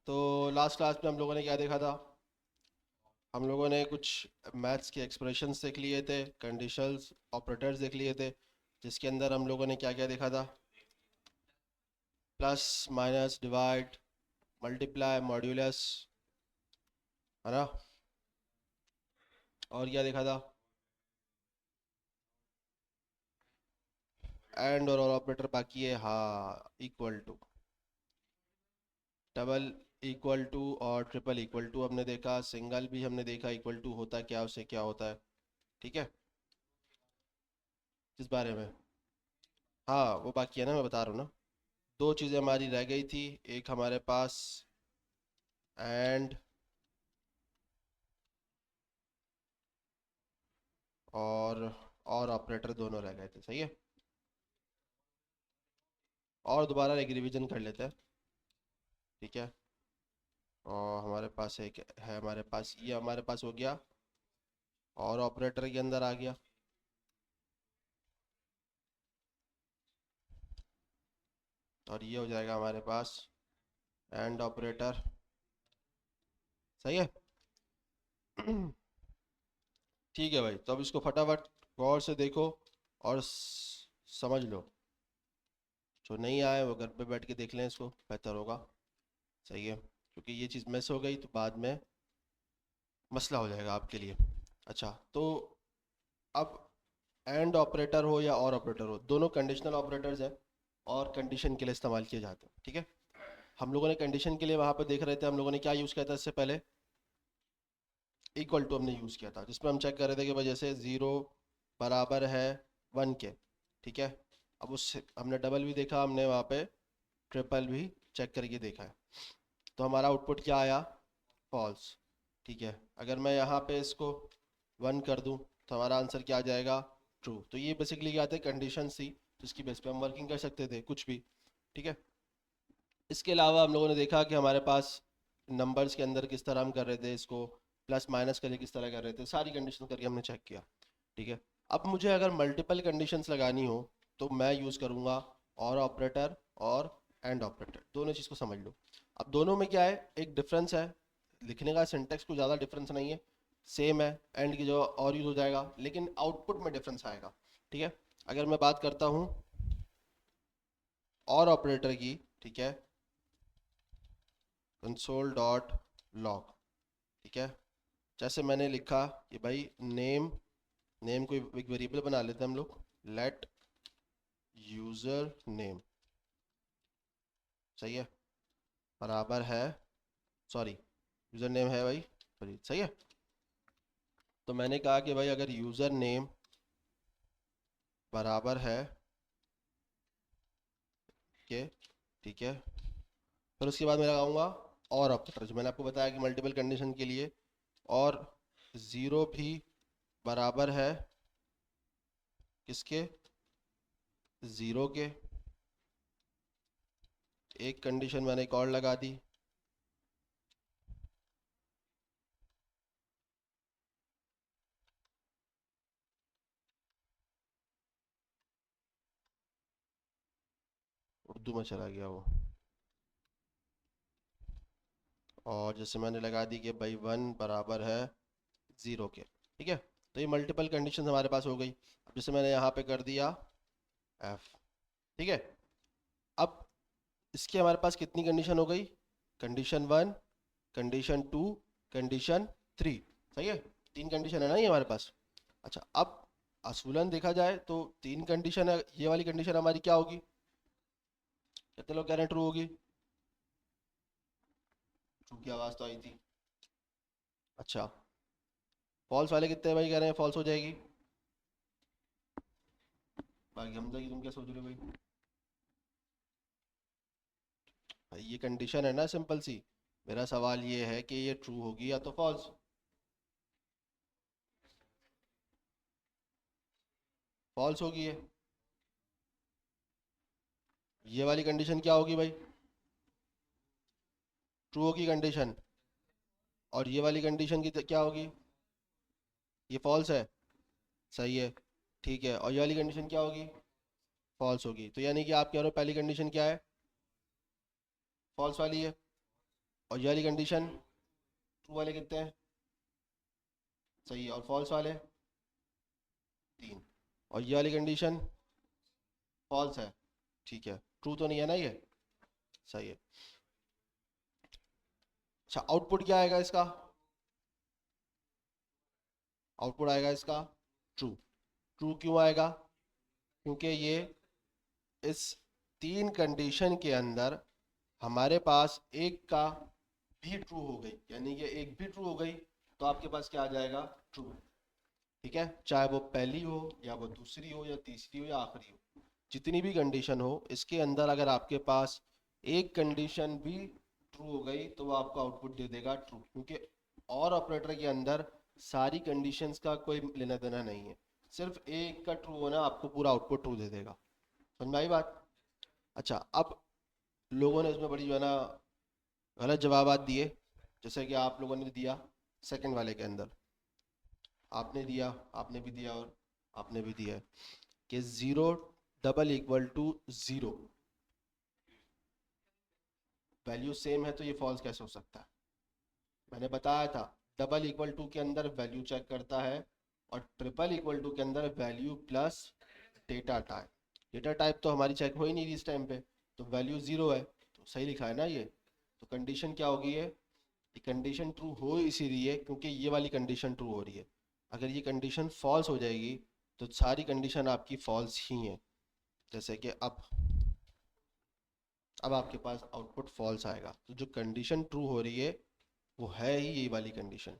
तो last class में हम लोगों ने क्या देखा था? हम लोगों ने कुछ मैथ्स के एक्सप्रेशंस देख लिए थे, कंडीशंस ऑपरेटर्स देख लिए थे, जिसके अंदर हम लोगों ने क्या क्या देखा था? Plus, minus, divide, multiply, modulus, है ना? और क्या देखा था? एंड और ऑपरेटर बाकी है, हाँ, equal to, double equal to और ट्रिपल इक्वल टू हमने देखा, सिंगल भी हमने देखा, इक्वल टू होता क्या, उससे क्या होता है, ठीक है? इस बारे में, हाँ वो बाकी है ना, मैं बता रहा हूँ ना। दो चीज़ें हमारी रह गई थी, एक हमारे पास एंड और ऑपरेटर दोनों रह गए थे, सही है। और दोबारा एक रिवीजन कर लेते हैं, ठीक है। और हमारे पास एक है, हमारे पास ये हमारे पास हो गया, और ऑपरेटर के अंदर आ गया, और ये हो जाएगा हमारे पास एंड ऑपरेटर, सही है। ठीक है भाई, तो अब इसको फटाफट गौर से देखो और समझ लो। जो नहीं आए वो घर पे बैठ के देख लें, इसको बेहतर होगा, सही है, क्योंकि ये चीज़ मिस हो गई तो बाद में मसला हो जाएगा आपके लिए। अच्छा, तो अब एंड ऑपरेटर हो या और ऑपरेटर हो, दोनों कंडीशनल ऑपरेटर्स हैं और कंडीशन के लिए इस्तेमाल किए जाते हैं, ठीक है। हम लोगों ने कंडीशन के लिए वहाँ पर देख रहे थे, हम लोगों ने क्या यूज़ किया था इससे पहले? इक्वल टू हमने यूज़ किया था, जिसमें हम चेक कर रहे थे कि वजह से ज़ीरो बराबर है वन के, ठीक है। अब उस हमने डबल भी देखा, हमने वहाँ पे ट्रिपल भी चेक करके देखा है, तो हमारा आउटपुट क्या आया? फॉल्स, ठीक है। अगर मैं यहाँ पे इसको वन कर दूँ तो हमारा आंसर क्या आ जाएगा? ट्रू। तो ये बेसिकली क्या थे? कंडीशन थी, जिसकी बेस पे हम वर्किंग कर सकते थे कुछ भी, ठीक है। इसके अलावा हम लोगों ने देखा कि हमारे पास नंबर्स के अंदर किस तरह हम कर रहे थे इसको, प्लस माइनस करके किस तरह कर रहे थे, सारी कंडीशन करके हमने चेक किया, ठीक है। अब मुझे अगर मल्टीपल कंडीशंस लगानी हो तो मैं यूज़ करूँगा और ऑपरेटर और एंड ऑपरेटर, दोनों चीज़ को समझ लो। अब दोनों में क्या है, एक डिफरेंस है, लिखने का सिंटेक्स को ज़्यादा डिफरेंस नहीं है, सेम है, एंड की जो और यूज़ हो जाएगा, लेकिन आउटपुट में डिफरेंस आएगा, ठीक है। अगर मैं बात करता हूँ और ऑपरेटर की, ठीक है, कंसोल डॉट लॉग, ठीक है। जैसे मैंने लिखा कि भाई नेम, नेम को एक वेरिएबल बना लेते हैं हम लोग, लेट यूज़र नेम, सही है, बराबर है, सॉरी, यूज़र नेम है भाई, सॉरी, सही है। तो मैंने कहा कि भाई अगर यूज़र नेम बराबर है के, ठीक है, फिर उसके बाद मैं लगाऊंगा और ऑपरेटर, जो मैंने आपको बताया कि मल्टीपल कंडीशन के लिए, और ज़ीरो भी बराबर है किसके? ज़ीरो के। एक कंडीशन मैंने एक और लगा दी, उर्दू में चला गया वो, और जैसे मैंने लगा दी कि भाई वन बराबर है ज़ीरो के, ठीक है। तो ये मल्टीपल कंडीशन हमारे पास हो गई। अब जैसे मैंने यहाँ पे कर दिया एफ, ठीक है। अब इसकी हमारे पास कितनी कंडीशन हो गई? Condition one, condition two, condition three, सही है। तीन कंडीशन है ना ये हमारे पास। अच्छा, अब असूलन देखा जाए तो तीन कंडीशन है, ये वाली कंडीशन हमारी क्या होगी? कितने लोग कह रहे हैं ट्रू होगी? ट्रू की आवाज़ तो आई थी। अच्छा, फॉल्स वाले कितने भाई कह रहे हैं फॉल्स हो जाएगी? बाकी हमजा की तुम क्या सोच रहे हो भाई? भाई ये कंडीशन है ना सिंपल सी, मेरा सवाल ये है कि ये ट्रू होगी या तो फॉल्स। फॉल्स होगी ये वाली कंडीशन क्या होगी भाई? ट्रू होगी कंडीशन, और ये वाली कंडीशन की क्या होगी? ये फॉल्स है, सही है, ठीक है। और ये वाली कंडीशन क्या होगी? फॉल्स होगी। तो यानी कि आप कह रहे हो पहली कंडीशन क्या है? फॉल्स वाली है, और ये वाली कंडीशन ट्रू वाले कितने हैं? सही है। और फॉल्स वाले 3। और ये वाली कंडीशन फॉल्स है, ठीक है, ट्रू तो नहीं है ना ये? सही है। अच्छा, आउटपुट क्या आएगा इसका? आउटपुट आएगा इसका ट्रू। ट्रू क्यों आएगा? क्योंकि ये इस 3 कंडीशन के अंदर हमारे पास एक का भी ट्रू हो गई, यानी कि एक भी ट्रू हो गई तो आपके पास क्या आ जाएगा? ट्रू। ठीक है, चाहे वो पहली हो या वो दूसरी हो या तीसरी हो या आखिरी हो, जितनी भी कंडीशन हो इसके अंदर अगर आपके पास एक कंडीशन भी ट्रू हो गई तो वो आपको आउटपुट दे देगा ट्रू, क्योंकि और ऑपरेटर के अंदर सारी कंडीशंस का कोई लेना देना नहीं है, सिर्फ एक का ट्रू होना आपको पूरा आउटपुट ट्रू दे देगा। समझ में आई बात? अच्छा, अब लोगों ने इसमें बड़ी जो है ना गलत जवाबात दिए, जैसे कि आप लोगों ने दिया सेकंड वाले के अंदर, आपने दिया, आपने भी दिया और आपने भी दिया है कि 0 double equal to 0, value same है तो ये फॉल्स कैसे हो सकता है? मैंने बताया था डबल इक्वल टू के अंदर वैल्यू चेक करता है और ट्रिपल इक्वल टू के अंदर value plus data type. Data type तो हमारी चेक हो ही नहीं रही इस टाइम पे, तो वैल्यू 0 है, तो सही लिखा है ना ये? तो कंडीशन क्या होगी ये कंडीशन ट्रू हो इसीलिए क्योंकि ये वाली कंडीशन ट्रू हो रही है। अगर ये कंडीशन फॉल्स हो जाएगी तो सारी कंडीशन आपकी फॉल्स ही हैं। जैसे कि अब आपके पास आउटपुट फॉल्स आएगा, तो जो कंडीशन ट्रू हो रही है वो है ही यही वाली कंडीशन।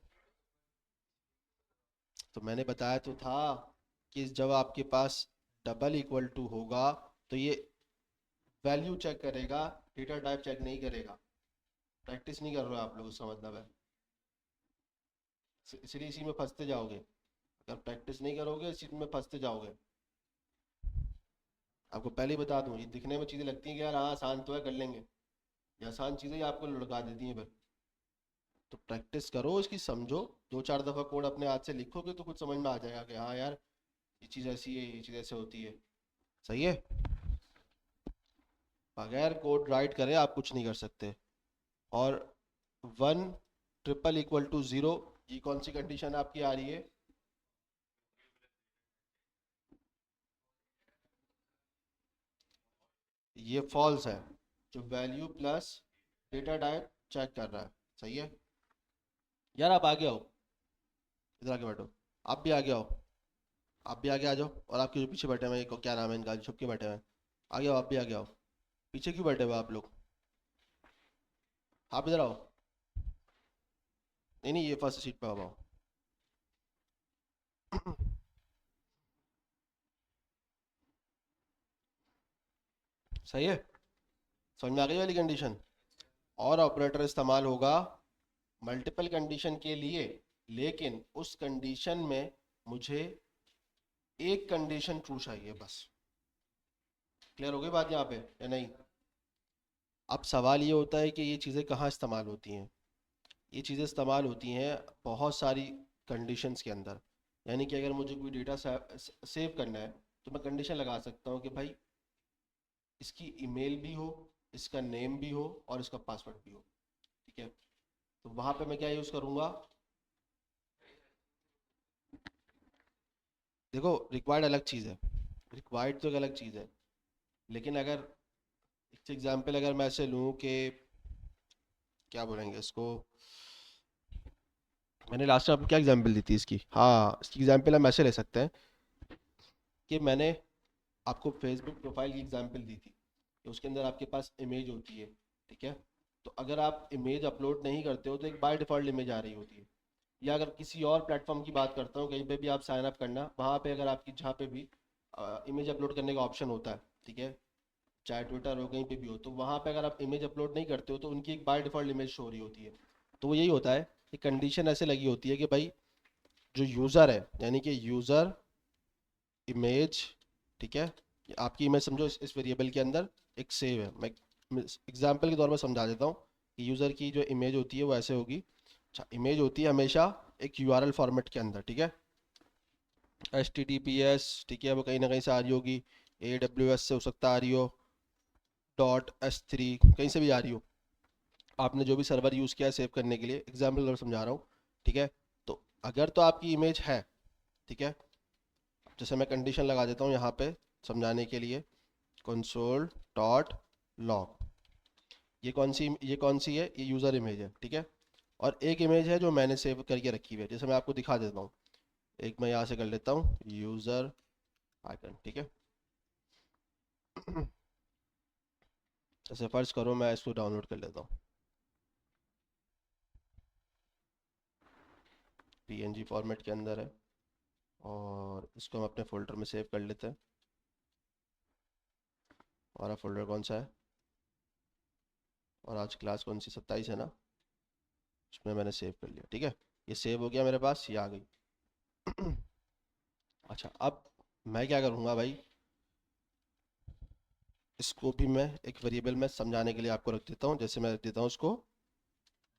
तो मैंने बताया तो था कि जब आपके पास डबल इक्वल टू होगा तो ये वैल्यू चेक करेगा, डेटा टाइप चेक नहीं करेगा। प्रैक्टिस नहीं कर रहे हो आप लोग, उसका मतलब है, इसलिए इसी में फंसते जाओगे। अगर प्रैक्टिस नहीं करोगे इस चीज़ में फंसते जाओगे। आपको पहले ही बता दूं, ये दिखने में चीज़ें लगती हैं कि यार हाँ आसान तो है, कर लेंगे, ये आसान चीज़ें ही आपको लुढ़का देती हैं फिर। तो प्रैक्टिस करो, इसकी समझो, 2-4 दफ़ा कोड अपने हाथ से लिखोगे तो कुछ समझ में आ जाएगा कि हाँ यार ये चीज़ ऐसी है, ये चीज़ ऐसे होती है। सही है? बगैर कोड राइट करे आप कुछ नहीं कर सकते। और 1 ट्रिपल इक्वल टू 0, ये कौन सी कंडीशन आपकी आ रही है? ये फॉल्स है, जो value plus data type check कर रहा है। सही है यार? आप आगे आओ, इधर आके बैठो, आप भी आगे आओ, आप भी आगे आ जाओ। और आपके जो पीछे बैठे हुए हैं, क्या नाम है इनका, जो छुप के बैठे हुए हैं, आगे आओ, आप भी आगे आओ। पीछे क्यों बैठे हुए आप लोग? आप इधर आओ। नहीं नहीं, ये फर्स्ट सीट पे आओ। सही है? समझ में आ गई वाली कंडीशन? और ऑपरेटर इस्तेमाल होगा मल्टीपल कंडीशन के लिए, लेकिन उस कंडीशन में मुझे एक कंडीशन ट्रू चाहिए बस। क्लियर हो गई बात यहाँ पे या नहीं? अब सवाल ये होता है कि ये चीज़ें कहाँ इस्तेमाल होती हैं। ये चीज़ें इस्तेमाल होती हैं बहुत सारी कंडीशंस के अंदर। यानी कि अगर मुझे कोई डेटा सेव करना है तो मैं कंडीशन लगा सकता हूँ कि भाई इसकी ईमेल भी हो, इसका नेम भी हो और इसका पासवर्ड भी हो। ठीक है, तो वहाँ पे मैं क्या यूज़ करूँगा? देखो, रिक्वायर्ड अलग चीज़ है, रिक्वायर्ड तो एक अलग चीज़ है, लेकिन अगर एक एग्जांपल अगर मैं ऐसे लूँ कि क्या बोलेंगे इसको, मैंने लास्ट टाइम क्या एग्जांपल दी थी इसकी, हाँ इसकी एग्जांपल हम ऐसे ले सकते हैं कि मैंने आपको फेसबुक प्रोफाइल की एग्जांपल दी थी कि उसके अंदर आपके पास इमेज होती है। ठीक है, तो अगर आप इमेज अपलोड नहीं करते हो तो एक बाय डिफ़ॉल्ट इमेज आ रही होती है। या अगर किसी और प्लेटफॉर्म की बात करता हूँ, कहीं पे भी आप साइन अप करना, वहाँ पे अगर आपकी जहाँ पे भी इमेज अपलोड करने का ऑप्शन होता है, ठीक है, चाहे ट्विटर हो कहीं पे भी हो, तो वहाँ पे अगर आप इमेज अपलोड नहीं करते हो तो उनकी एक बाय डिफ़ॉल्ट इमेज शो हो रही होती है। तो वो यही होता है कि कंडीशन ऐसे लगी होती है कि भाई जो यूज़र है, यानी कि यूज़र इमेज, ठीक है, ये आपकी इमेज समझो इस वेरिएबल के अंदर एक सेव है। मैं एग्जांपल के तौर पर समझा देता हूँ कि यूज़र की जो इमेज होती है वो ऐसे होगी। अच्छा, इमेज होती है हमेशा एक यूआरएल फॉर्मेट के अंदर, ठीक है, HTTPS, ठीक है, वो कहीं ना कहीं से आ रही होगी, AWS से हो सकता आ रही हो, .s3 कहीं से भी आ रही हो। आपने जो भी सर्वर यूज़ किया है सेव करने के लिए, एग्जाम्पल और समझा रहा हूँ, ठीक है। तो अगर तो आपकी इमेज है, ठीक है, जैसे मैं कंडीशन लगा देता हूँ यहाँ पे समझाने के लिए, कंसोल डॉट लॉग, ये कौन सी है, ये यूज़र इमेज है, ठीक है। और एक इमेज है जो मैंने सेव करके रखी हुई है, जैसे मैं आपको दिखा देता हूँ। एक मैं यहाँ से कर लेता हूँ यूज़र आइकन, ठीक है। जैसे फर्ज करो मैं इसको डाउनलोड कर लेता हूँ, पीएनजी फॉर्मेट के अंदर है, और इसको हम अपने फोल्डर में सेव कर लेते हैं। हमारा फोल्डर कौन सा है, और आज क्लास कौन सी, 27 है ना, उसमें मैंने सेव कर लिया, ठीक है। ये सेव हो गया मेरे पास, ये आ गई। अच्छा, अब मैं क्या करूँगा भाई, इसको भी मैं एक वेरिएबल में समझाने के लिए आपको रख देता हूँ, जैसे मैं रख देता हूँ उसको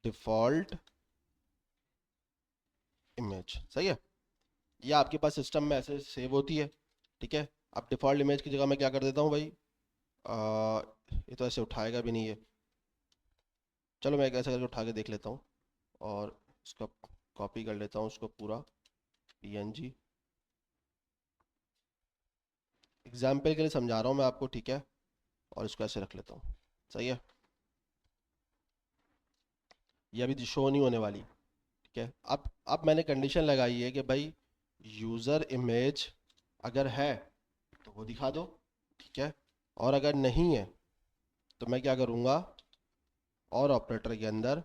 डिफ़ॉल्ट इमेज, सही है। ये आपके पास सिस्टम में ऐसे सेव होती है, ठीक है। अब डिफ़ॉल्ट इमेज की जगह मैं क्या कर देता हूँ भाई, ये तो ऐसे उठाएगा भी नहीं है, चलो मैं एक ऐसा करके उठा के देख लेता हूँ, और इसका कॉपी कर लेता हूँ उसको पूरा, पीएनजी, एग्जाम्पल के लिए समझा रहा हूँ मैं आपको, ठीक है। और इसको ऐसे रख लेता हूँ, सही है। ये अभी शो नहीं होने वाली, ठीक है। अब मैंने कंडीशन लगाई है कि भाई यूज़र इमेज अगर है तो वो दिखा दो, ठीक है। और अगर नहीं है तो मैं क्या करूँगा, और ऑपरेटर के अंदर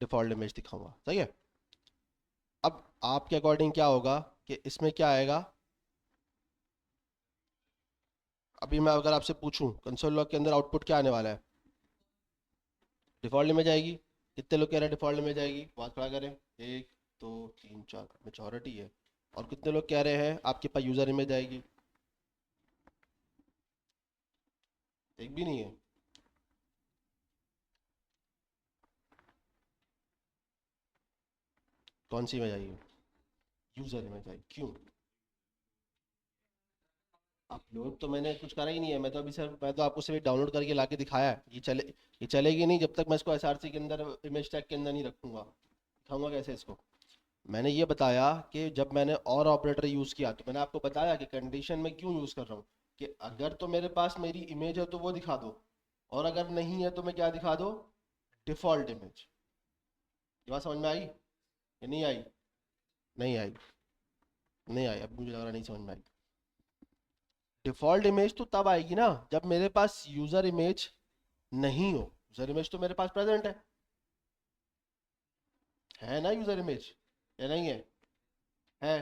डिफ़ॉल्ट इमेज दिखाऊंगा, सही है। अब आपके अकॉर्डिंग क्या होगा कि इसमें क्या आएगा, अभी मैं अगर आपसे पूछूं कंसोल लॉग के अंदर आउटपुट क्या आने वाला है, डिफ़ॉल्ट इमेज आएगी। कितने लोग कह रहे हैं डिफ़ॉल्ट इमेज आएगी, बात खड़ा करें, एक, दो, तीन, चार, मेजॉरिटी है। और कितने लोग कह रहे हैं आपके पास यूज़र इमेज आएगी, एक भी नहीं है। कौन सी इमेज आएगी, यूज़र इमेज आएगी, क्यों। अपलोड तो मैंने कुछ करा ही नहीं है, मैं तो अभी सर, मैं तो आपको सिर्फ डाउनलोड करके ला के दिखाया है। ये चलेगी नहीं जब तक मैं इसको एसआरसी के अंदर, इमेज टैग के अंदर नहीं रखूंगा। दिखाऊंगा कैसे इसको। मैंने ये बताया कि जब मैंने और ऑपरेटर यूज़ किया तो मैंने आपको बताया कि कंडीशन में क्यों यूज़ कर रहा हूँ, कि अगर तो मेरे पास मेरी इमेज है तो वो दिखा दो, और अगर नहीं है तो मैं क्या दिखा दो, डिफ़ॉल्ट इमेज। ये बात समझ में आई या नहीं आई, नहीं आई, नहीं आई, अब मुझे लग रहा नहीं समझ में आई। डिफ़ॉल्ट इमेज तो तब आएगी ना जब मेरे पास यूज़र इमेज नहीं हो। यूज़र इमेज तो मेरे पास प्रेजेंट है ना, यूज़र इमेज, या नहीं है।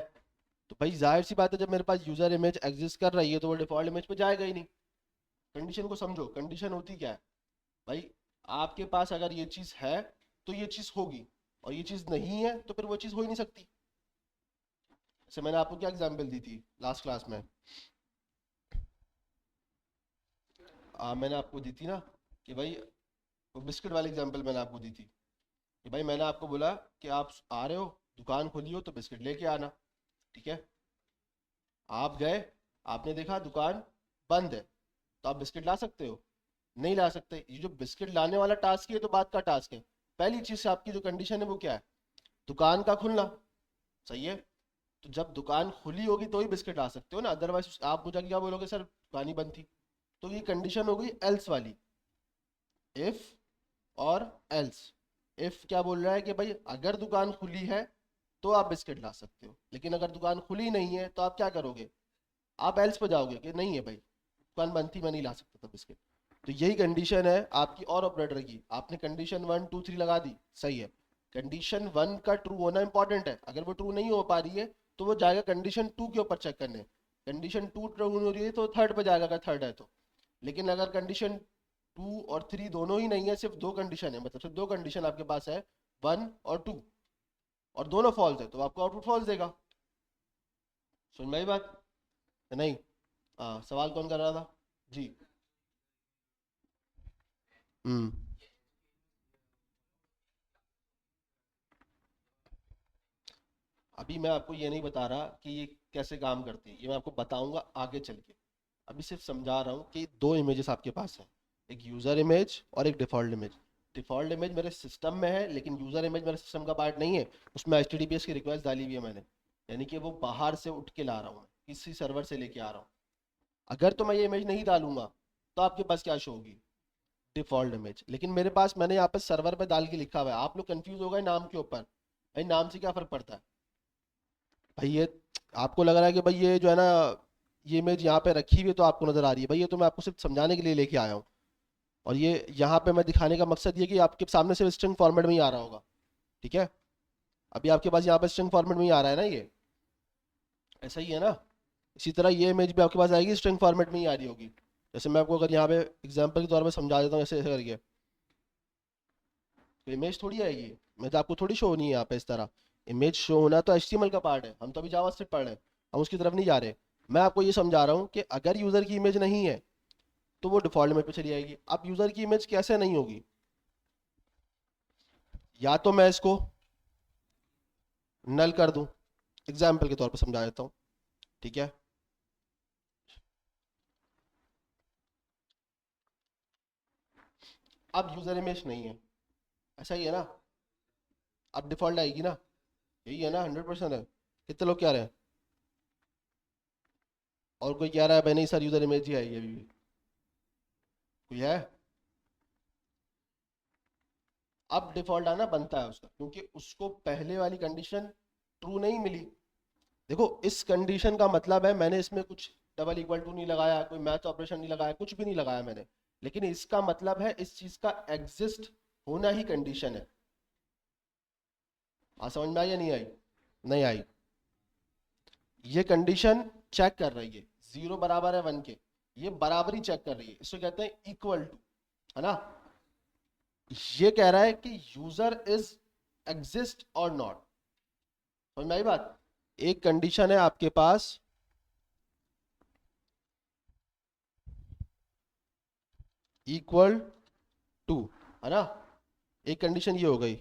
तो भाई जाहिर सी बात है, जब मेरे पास यूज़र इमेज एग्जिस्ट कर रही है तो वो डिफ़ॉल्ट इमेज पे जाएगा ही नहीं। कंडीशन को समझो, कंडीशन होती क्या है भाई, आपके पास अगर ये चीज़ है तो ये चीज़ होगी, और ये चीज़ नहीं है तो फिर वो चीज़ हो ही नहीं सकती। जैसे मैंने आपको क्या एग्जांपल दी थी लास्ट क्लास में, मैंने आपको दी थी ना कि भाई, वो बिस्किट वाली एग्जांपल मैंने आपको दी थी कि भाई मैंने आपको बोला कि आप आ रहे हो, दुकान खोली हो तो बिस्किट लेके आना, ठीक है। आप गए, आपने देखा दुकान बंद है, तो आप बिस्किट ला सकते हो, नहीं ला सकते। ये जो बिस्किट लाने वाला टास्क है ये तो बात का टास्क है। पहली चीज से आपकी जो कंडीशन है वो क्या है, दुकान का खुलना, सही है। तो जब दुकान खुली होगी तो ही बिस्किट ला सकते हो ना, अदरवाइज आप मुझे क्या बोलोगे, सर दुकान ही बंद थी। तो ये कंडीशन हो गई एल्स वाली, इफ और एल्स। इफ क्या बोल रहा है कि भाई अगर दुकान खुली है तो आप बिस्किट ला सकते हो, लेकिन अगर दुकान खुली नहीं है तो आप क्या करोगे, आप एल्स पे जाओगे कि नहीं है भाई, दुकान बंद थी, मैं नहीं ला सकता था बिस्किट। तो यही कंडीशन है आपकी और ऑपरेटर की। आपने कंडीशन 1 2 3 लगा दी, सही है। कंडीशन 1 का ट्रू होना इंपॉर्टेंट है, अगर वो ट्रू नहीं हो पा रही है तो वो जाएगा कंडीशन 2 के ऊपर चेक करने। कंडीशन 2 ट्रू हो रही है तो थर्ड पे जाएगा, अगर थर्ड है तो। लेकिन अगर कंडीशन 2 और 3 दोनों ही नहीं है, सिर्फ दो कंडीशन है, मतलब सिर्फ दो कंडीशन आपके पास है, 1 और 2, और दोनों फॉल्स है, तो आपको आउटपुट फॉल्स देगा। सुन में आई बात या नहीं। हाँ, सवाल कौन कर रहा था जी। हम्म। अभी मैं आपको ये नहीं बता रहा कि ये कैसे काम करती है, ये मैं आपको बताऊंगा आगे चल के। अभी सिर्फ समझा रहा हूँ कि दो इमेजेस आपके पास हैं, एक यूज़र इमेज और एक डिफ़ॉल्ट इमेज। डिफॉल्ट इमेज मेरे सिस्टम में है लेकिन यूजर इमेज मेरे सिस्टम का पार्ट नहीं है, उसमें HTTPS की रिक्वेस्ट डाली हुई है मैंने, यानी कि वो बाहर से उठ के ला रहा हूँ, किसी सर्वर से लेके आ रहा हूँ। अगर तो मैं ये इमेज नहीं डालूंगा तो आपके पास क्या शो होगी? Default image. लेकिन मेरे पास मैंने यहाँ पे सर्वर पे डाल के लिखा हुआ है, आप लोग कंफ्यूज हो गए नाम के ऊपर। भाई नाम से क्या फर्क पड़ता है? भाई ये आपको लग रहा है कि भाई ये जो है ना, ये इमेज यहाँ पे रखी हुई है तो आपको नजर आ रही है, भाई ये तो मैं आपको सिर्फ समझाने के लिए लेके आया हूँ। और ये यहाँ पे मैं दिखाने का मकसद ये कि आपके सामने सिर्फ स्ट्रिंग फॉर्मेट में ही आ रहा होगा। ठीक है, अभी आपके पास यहाँ पे स्ट्रिंग फॉर्मेट में ही आ रहा है ना, ये ऐसा ही है ना। इसी तरह ये इमेज भी आपके पास आएगी, स्ट्रिंग फॉर्मेट में ही आ रही होगी। जैसे मैं आपको अगर यहाँ पे एग्जांपल के तौर पे समझा देता हूँ ऐसे ऐसे करके, तो इमेज थोड़ी आएगी, इमेज आपको थोड़ी शो होनी है यहाँ पे इस तरह। इमेज शो होना तो HTML का पार्ट है, हम तो अभी जावास्क्रिप्ट पढ़ रहे हैं, हम उसकी तरफ नहीं जा रहे। मैं आपको ये समझा रहा हूँ कि अगर यूजर की इमेज नहीं है तो वो डिफॉल्ट इमेज पे चली जाएगी। अब यूजर की इमेज कैसे नहीं होगी? या तो मैं इसको नल कर दूं, एग्जाम्पल के तौर पे समझा देता हूँ। ठीक है, अब यूजर इमेज नहीं है, ऐसा ही है ना, अब डिफॉल्ट आएगी ना, यही है ना, 100% है। कितने लोग कह रहे हैं? और कोई कह रहा है भाई नहीं सर यूजर इमेज ही आएगी अभी भी? कोई है? अब डिफॉल्ट आना बनता है उसका, क्योंकि उसको पहले वाली कंडीशन ट्रू नहीं मिली। देखो इस कंडीशन का मतलब है मैंने इसमें कुछ डबल इक्वल टू नहीं लगाया, कोई मैथ ऑपरेशन नहीं लगाया, कुछ भी नहीं लगाया मैंने, लेकिन इसका मतलब है इस चीज का एग्जिस्ट होना ही कंडीशन है। समझ में आई या नहीं आई? नहीं आई। ये कंडीशन चेक कर रही है 0 बराबर है 1 के, ये बराबरी चेक कर रही है, इसको कहते हैं इक्वल टू, है ना। ये कह रहा है कि यूजर इज एग्जिस्ट और नॉट। समझ में आई बात? एक कंडीशन है आपके पास इक्वल टू, है ना, एक कंडीशन ये हो गई,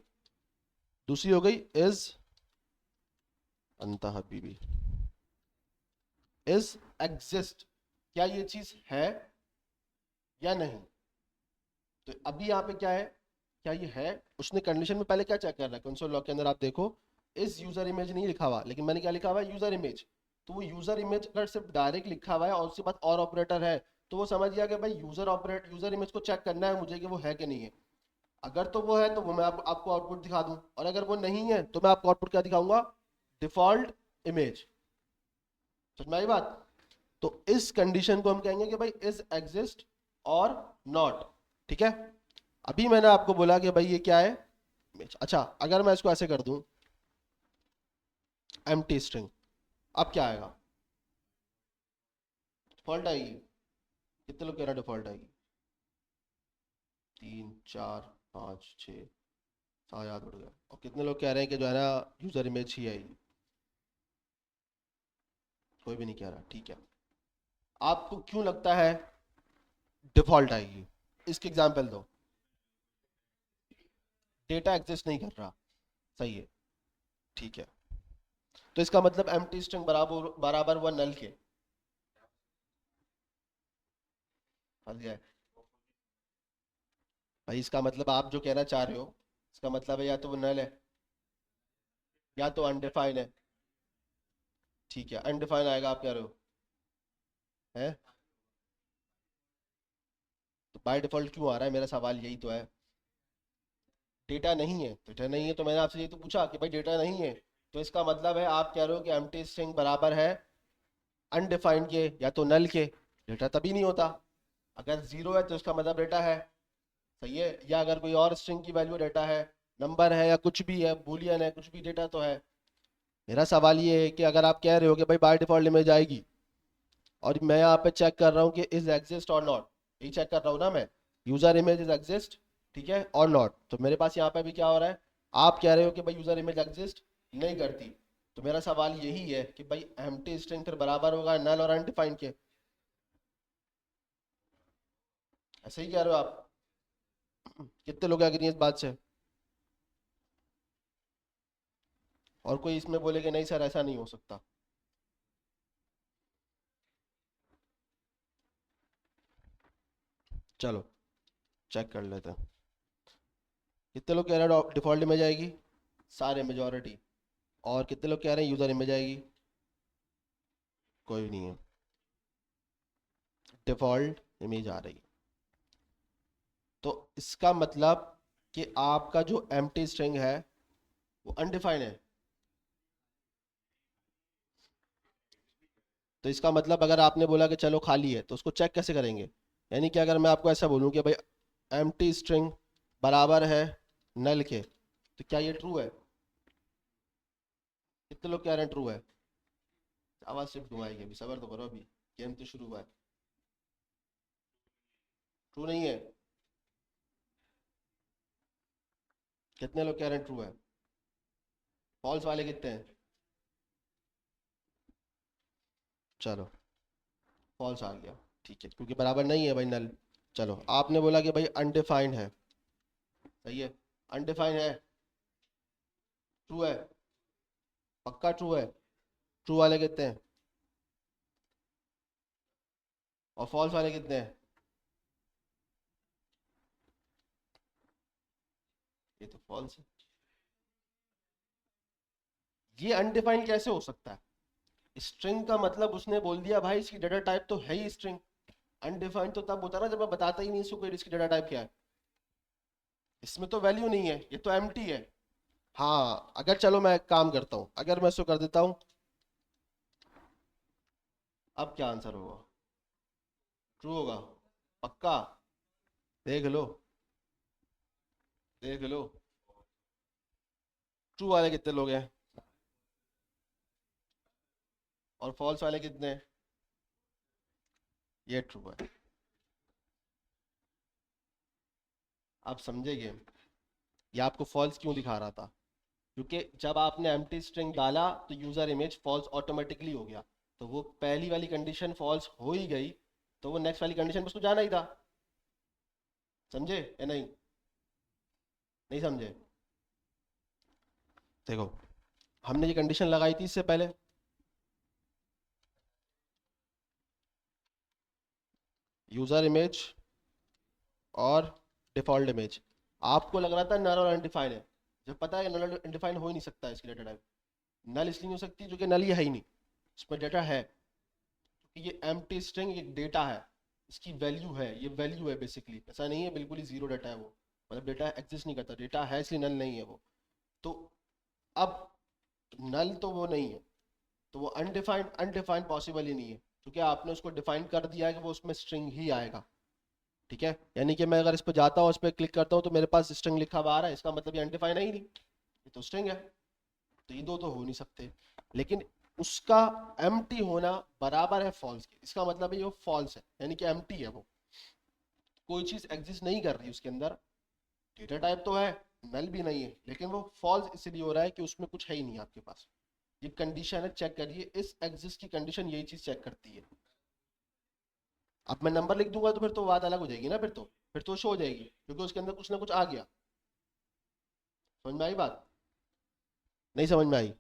दूसरी हो गई इज अंतः बीबी इज एग्जिस्ट, क्या ये चीज है या नहीं। तो अभी यहाँ पे क्या है, क्या ये है? उसने कंडीशन में पहले क्या चेक कर रहा है, कंसोल लॉग के अंदर आप देखो, इस यूजर इमेज नहीं लिखा हुआ, लेकिन मैंने क्या लिखा हुआ है, यूजर इमेज। तो वो यूजर इमेज अगर सिर्फ डायरेक्ट लिखा हुआ है और उसके बाद और ऑपरेटर है, तो वो समझ गया कि भाई यूजर इमेज को चेक करना है मुझे कि वो है कि नहीं है। अगर तो वो है तो वो मैं आपको आउटपुट दिखा दूं, और अगर वो नहीं है तो मैं आपको आउटपुट क्या दिखाऊंगा? Default image. समझ में आई बात? तो इस कंडीशन को हम कहेंगे कि भाई इज एग्जिस्ट और नॉट। ठीक है, अभी मैंने आपको बोला कि भाई ये क्या है, इमेज। अच्छा, अगर मैं इसको ऐसे कर दूं एम्प्टी स्ट्रिंग, अब क्या आएगा? डिफॉल्ट आएगी। कितने लोग कह रहे हैं डिफॉल्ट आएगी? 3 4 5 6, 7 याद उड़ गया। और कितने लोग कह रहे हैं कि जो है ना यूजर इमेज ही आएगी? कोई भी नहीं कह रहा, ठीक है। आपको क्यों लगता है डिफॉल्ट आएगी? इसके एग्जाम्पल दो। डेटा एग्जिस्ट नहीं कर रहा, सही है, ठीक है। तो इसका मतलब एम्प्टी स्ट्रिंग बराबर बराबर हुआ नल के। फंस गए भाई, इसका मतलब आप जो कहना चाह रहे हो, इसका मतलब है या तो वो नल है या तो अनडिफाइन है। ठीक है, अनडिफाइन आएगा आप कह रहे हो, है? तो बाय डिफॉल्ट क्यों आ रहा है, मेरा सवाल यही तो है। डेटा नहीं है, डेटा नहीं है तो मैंने आपसे ये तो पूछा कि भाई डेटा नहीं है, तो इसका मतलब है आप कह रहे हो कि एम्प्टी स्ट्रिंग बराबर है अनडिफाइंड के या तो नल के। डेटा तभी नहीं होता, अगर जीरो है तो इसका मतलब डेटा है, सही है। या अगर कोई और स्ट्रिंग की वैल्यू डेटा है, नंबर है या कुछ भी है, बूलियन है, कुछ भी डेटा तो है। मेरा सवाल ये है कि अगर आप कह रहे हो कि भाई बाय डिफॉल्ट इमेज आएगी, और मैं यहाँ पे चेक कर रहा हूँ कि इज एग्जिस्ट और नॉट, यही चेक कर रहा हूँ ना मैं, यूजर इमेज इज एग्जिस्ट, ठीक है, और नॉट। तो मेरे पास यहाँ पे भी क्या हो रहा है, आप कह रहे हो कि भाई यूजर इमेज एग्जिस्ट नहीं करती। तो मेरा सवाल यही है कि भाई एम्प्टी स्ट्रिंग फिर बराबर होगा नल और अनडिफाइंड के। ऐसे ही कह रहे हो आप? कितने लोग एग्री हैं इस बात से? और कोई इसमें बोले कि नहीं सर ऐसा नहीं हो सकता? चलो चेक कर लेते हैं। कितने लोग कह रहे हैं डिफ़ॉल्ट इमेज आएगी? सारे, मेजॉरिटी। और कितने लोग कह रहे हैं यूज़र इमेज आएगी? कोई भी नहीं है, डिफ़ॉल्ट इमेज आ रही है। तो इसका मतलब कि आपका जो एम्प्टी स्ट्रिंग है वो अनडिफाइंड है। तो इसका मतलब अगर आपने बोला कि चलो खाली है, तो उसको चेक कैसे करेंगे? यानी कि अगर मैं आपको ऐसा बोलूं कि भाई एम्प्टी स्ट्रिंग बराबर है नल के, तो क्या ये ट्रू है? कितने लोग कह रहे हैं ट्रू है? आवाज सिर्फ घुमाएगी, अभी सबर तो करो, अभी गेम तो शुरू हुआ है। ट्रू नहीं है? कितने लोग कह रहे हैं ट्रू है? फॉल्स वाले कितने हैं? चलो, फॉल्स आ गया, ठीक है, क्योंकि बराबर नहीं है भाई नल। चलो, आपने बोला कि भाई अनडिफाइंड है, सही है, अनडिफाइंड है, ट्रू है, पक्का ट्रू है। ट्रू वाले कितने हैं? और फॉल्स वाले कितने हैं? ये तो फॉल्स है। ये अनडिफाइंड कैसे हो सकता है? स्ट्रिंग का मतलब उसने बोल दिया भाई इसकी डाटा टाइप तो है ही स्ट्रिंग। अनडिफाइंड तो तब होता है ना जब मैं बताता ही नहीं इसको कोई इसकी डाटा टाइप क्या है। इसमें तो वैल्यू नहीं है, ये तो एम्प्टी है। हाँ, अगर चलो मैं एक काम करता हूँ, अगर मैं इसको कर देता हूँ, अब क्या आंसर होगा? ट्रू होगा? पक्का? देख लो, देख लो। ट्रू वाले कितने लोग हैं? और फॉल्स वाले कितने हैं? ये ट्रू है। आप समझे गेम? ये आपको फॉल्स क्यों दिखा रहा था? क्योंकि जब आपने एम्प्टी स्ट्रिंग डाला तो यूजर इमेज फॉल्स ऑटोमेटिकली हो गया। तो वो पहली वाली कंडीशन फॉल्स हो ही गई, तो वो नेक्स्ट वाली कंडीशन पे उसको जाना ही था। समझे या नहीं? नहीं समझे? देखो, हमने ये कंडीशन लगाई थी इससे पहले, यूजर इमेज और डिफॉल्ट इमेज। आपको लग रहा था नल और अनडिफाइन है, जब पता है नल और अनडिफाइन हो ही नहीं सकता इसकी डाटा टाइप। नल इसलिए नहीं हो सकती क्योंकि नल ये है ही नहीं, इसमें डाटा है। क्योंकि ये एम्प्टी स्ट्रिंग एक डेटा है, इसकी वैल्यू है, ये वैल्यू है बेसिकली, ऐसा नहीं है बिल्कुल ही जीरो डाटा है वो। मतलब डेटा एग्जिस्ट नहीं करता, डेटा है इसलिए नल नहीं है वो। तो अब नल तो वो नहीं है, तो वो अनडिफाइंड, अनडिफाइंड पॉसिबल ही नहीं है, क्योंकि आपने उसको डिफाइन कर दिया है कि वो उसमें स्ट्रिंग ही आएगा। ठीक है, यानी कि मैं अगर इस पर जाता हूँ, इस पर क्लिक करता हूँ, तो मेरे पास स्ट्रिंग लिखा हुआ आ रहा है, इसका मतलब ये अनडिफाइंड है ही नहीं, ये तो स्ट्रिंग है। तो ये दो तो हो नहीं सकते। लेकिन उसका एम्प्टी होना बराबर है फॉल्स के, इसका मतलब है ये फॉल्स है, यानी कि एम्प्टी है वो, कोई चीज एग्जिस्ट नहीं कर रही उसके अंदर। डेटा टाइप तो है, नल भी नहीं है, लेकिन वो फॉल्स इसलिए हो रहा है कि उसमें कुछ है ही नहीं आपके पास। ये कंडीशन है, चेक करिए, इस एग्जिस्ट की कंडीशन यही चीज चेक करती है। अब मैं नंबर लिख दूंगा तो फिर तो बात अलग हो जाएगी ना, फिर तो शो हो जाएगी, क्योंकि उसके अंदर कुछ ना कुछ आ गया। समझ में आई बात? नहीं समझ में आई?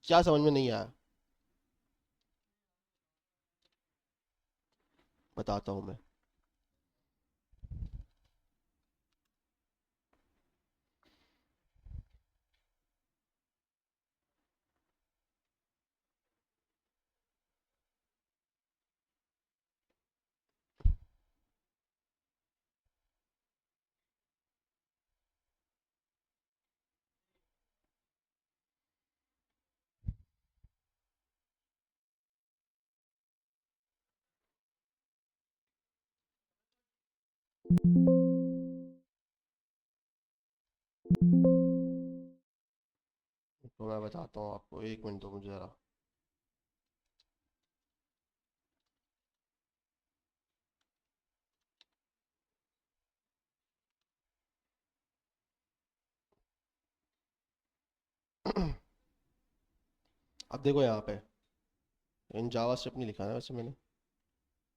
क्या समझ में नहीं आया? बताता हूं मैं। तो मैं बताता हूँ आपको, एक मिनट दो मुझे जरा। अब देखो यहाँ पे इन जावा स्क्रिप्ट नहीं लिखा है वैसे मैंने।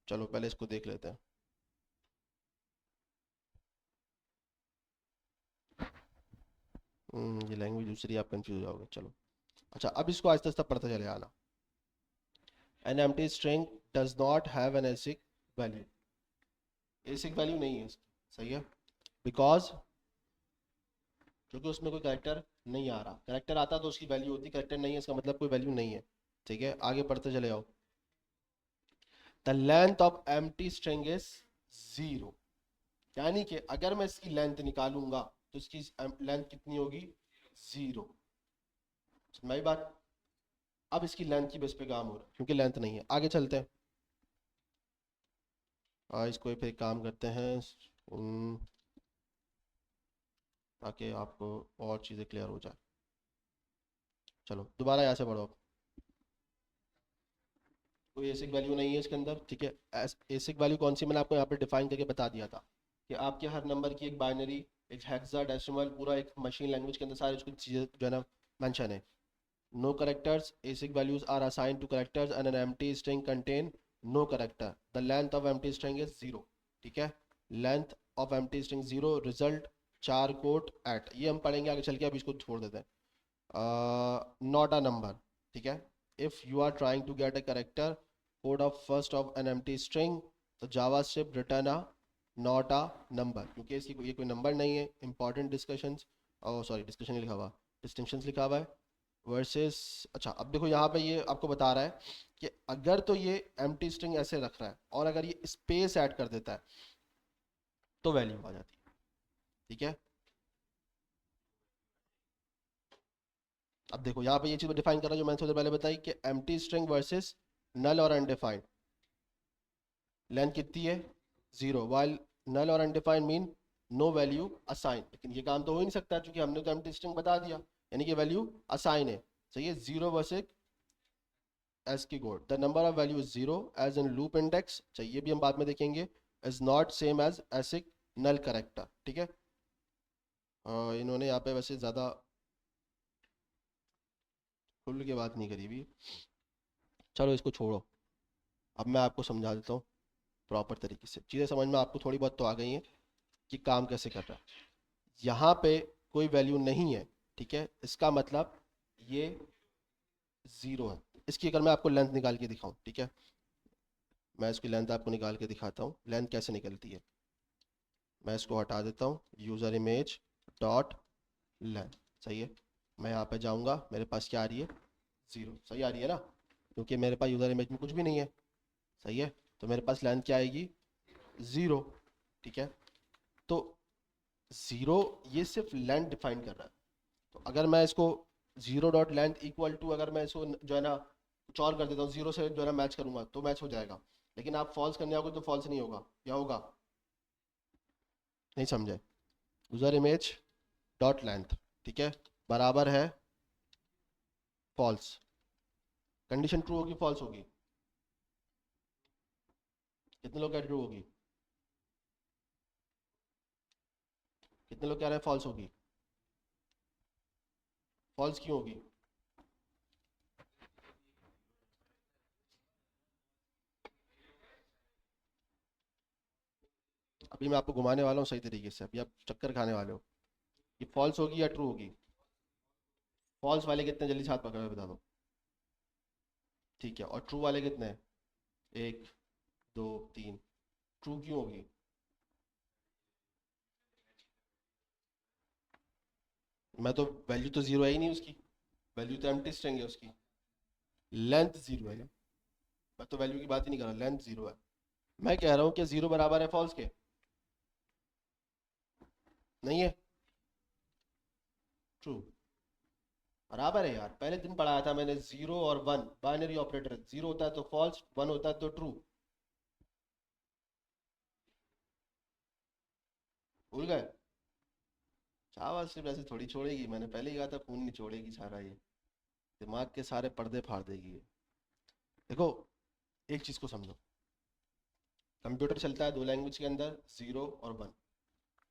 चलो पहले इसको देख लेते हैं। ये लैंग्वेज दूसरी, आप कंफ्यूज हो जाओगे, चलो। अच्छा, अब इसको आहिस्ता आहिस्ता पढ़ते चले आना। N empty string does not have an एसिक value. एसिक value नहीं है इसकी, सही है, बिकॉज क्योंकि उसमें कोई कैरेक्टर नहीं आ रहा। कैरेक्टर आता तो उसकी वैल्यू होती, कैरेक्टर नहीं है इसका मतलब कोई वैल्यू नहीं है। ठीक है, आगे पढ़ते चले जाओ। The length of empty string is 0, यानी कि अगर मैं इसकी लेंथ निकालूंगा तो इसकी लेंथ कितनी होगी? 0। समझ बात? अब इसकी लेंथ की बेस पे काम हो रहा है क्योंकि लेंथ नहीं है। आगे चलते हैं। इसको फिर काम करते हैं ताकि आपको और चीज़ें क्लियर हो जाए। चलो दोबारा यहाँ से पढ़ो। कोई एसिक वैल्यू नहीं है इसके अंदर। ठीक है, एसिक वैल्यू कौन सी मैंने आपको यहाँ पे डिफाइन करके बता दिया था कि आपके हर नंबर की एक बाइनरी, एक हेक्साडेसिमल, पूरा एक मशीन लैंग्वेज के अंदर सारी उसकी चीज़ें जो है ना मेंशन है। No characters, ASCII values are assigned to characters and an empty string contain no character. The length of empty string is 0। ठीक है, length of empty string 0, result 4 quote at, ये हम पढ़ेंगे आगे चल के, अभी इसको छोड़ देते हैं। Not a number. ठीक है, if you are trying to get a character code of first of an empty string, तो JavaScript return a not a number, क्योंकि इसकी ये कोई नंबर नहीं है। इंपॉर्टेंट डिस्कशंस, सॉरी डिस्कशन लिखा हुआ, डिस्टिंक्शंस लिखा हुआ है वर्सेस। अच्छा अब देखो यहाँ पे ये आपको बता रहा है कि अगर तो ये एम्प्टी स्ट्रिंग ऐसे रख रहा है और अगर ये स्पेस ऐड कर देता है तो वैल्यू आ जाती है। ठीक है, अब देखो यहाँ पे ये चीज़ डिफाइन कर रहा है जो मैंने थोड़ी देर पहले बताई कि एम्प्टी स्ट्रिंग वर्सेस नल और अनडिफाइंड। लेंथ कितनी है? 0, वाइल नल और undefined mean no value assign. लेकिन ये काम तो हो ही नहीं सकता क्योंकि हमने तो एम्प्टी स्ट्रिंग बता दिया, यानी कि वैल्यू असाइन है। सही है, 0 versus ASCII code. The number of value is 0 as in loop index, चाहिए भी हम बाद में देखेंगे, is not same as ASCII null character. ठीक है, इन्होंने यहाँ पे वैसे ज़्यादा खुल के बात नहीं करी भी। चलो इसको छोड़ो, अब मैं आपको समझा देता हूँ प्रॉपर तरीके से। चीज़ें समझ में आपको थोड़ी बहुत तो आ गई हैं कि काम कैसे कर रहा है। यहाँ पे कोई वैल्यू नहीं है, ठीक है, इसका मतलब ये 0 है। इसकी अगर मैं आपको लेंथ निकाल के दिखाऊं, ठीक है, मैं इसकी लेंथ आपको निकाल के दिखाता हूँ लेंथ कैसे निकलती है। मैं इसको हटा देता हूँ, यूज़र इमेज डॉट लेंथ। सही है, मैं यहाँ पे जाऊँगा, मेरे पास क्या आ रही है? 0। सही आ रही है ना, क्योंकि मेरे पास यूज़र इमेज में कुछ भी नहीं है। सही है, तो मेरे पास लेंथ क्या आएगी? 0। ठीक है, तो 0 ये सिर्फ लेंथ डिफाइन कर रहा है। तो अगर मैं इसको 0 डॉट लेंथ इक्वल टू, अगर मैं इसको जो है ना कुछ और कर देता हूँ, 0 से जो है ना मैच करूंगा तो मैच हो जाएगा। लेकिन आप फॉल्स करने आओगे तो फॉल्स नहीं होगा। क्या होगा? नहीं समझे? यूजर इमेज डॉट लेंथ, ठीक है, बराबर है फॉल्स। कंडीशन ट्रू होगी फॉल्स होगी? कितने लोग कह रहे ट्रू होगी? कितने लोग कह रहे हैं फॉल्स होगी? फॉल्स क्यों होगी? अभी मैं आपको घुमाने वाला हूँ सही तरीके से, अभी आप चक्कर खाने वाले हो। ये फॉल्स होगी या ट्रू होगी? फॉल्स वाले कितने, जल्दी से हाथ पकड़ के बता दो। ठीक है, और ट्रू वाले कितने हैं? 1 2 3। ट्रू क्यों होगी? मैं तो वैल्यू तो 0 है ही नहीं उसकी, वैल्यू तो एम्प्टी स्ट्रिंग है उसकी। लेंथ 0 है ना, मैं तो वैल्यू की बात ही नहीं कर रहा, लेंथ 0 है। मैं कह रहा हूँ कि 0 बराबर है फॉल्स के? नहीं है, ट्रू बराबर है यार। पहले दिन पढ़ाया था मैंने 0 और 1 बाइनरी ऑपरेटर, 0 होता है तो फॉल्स, 1 होता है तो ट्रू। भूल गए? चावल सिर्फ ऐसे थोड़ी छोड़ेगी, मैंने पहले ही कहा था खून नहीं छोड़ेगी सारा ये, दिमाग के सारे पर्दे फाड़ देगी ये। देखो एक चीज को समझो, कंप्यूटर चलता है दो लैंग्वेज के अंदर, 0 और 1।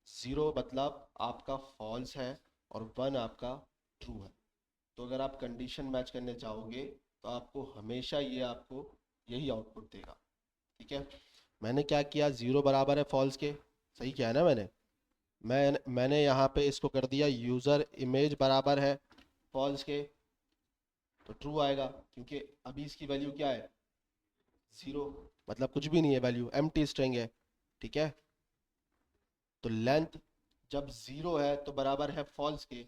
0 मतलब आपका फॉल्स है और 1 आपका ट्रू है। तो अगर आप कंडीशन मैच करने चाहोगे तो आपको हमेशा ये आपको यही आउटपुट देगा। ठीक है, मैंने क्या किया, 0 बराबर है फॉल्स के, सही किया है ना मैंने यहाँ पे इसको कर दिया यूज़र इमेज बराबर है फॉल्स के, तो ट्रू आएगा क्योंकि अभी इसकी वैल्यू क्या है? 0, मतलब कुछ भी नहीं है, वैल्यू एम्प्टी स्ट्रिंग है। ठीक है, तो लेंथ जब 0 है तो बराबर है फॉल्स के,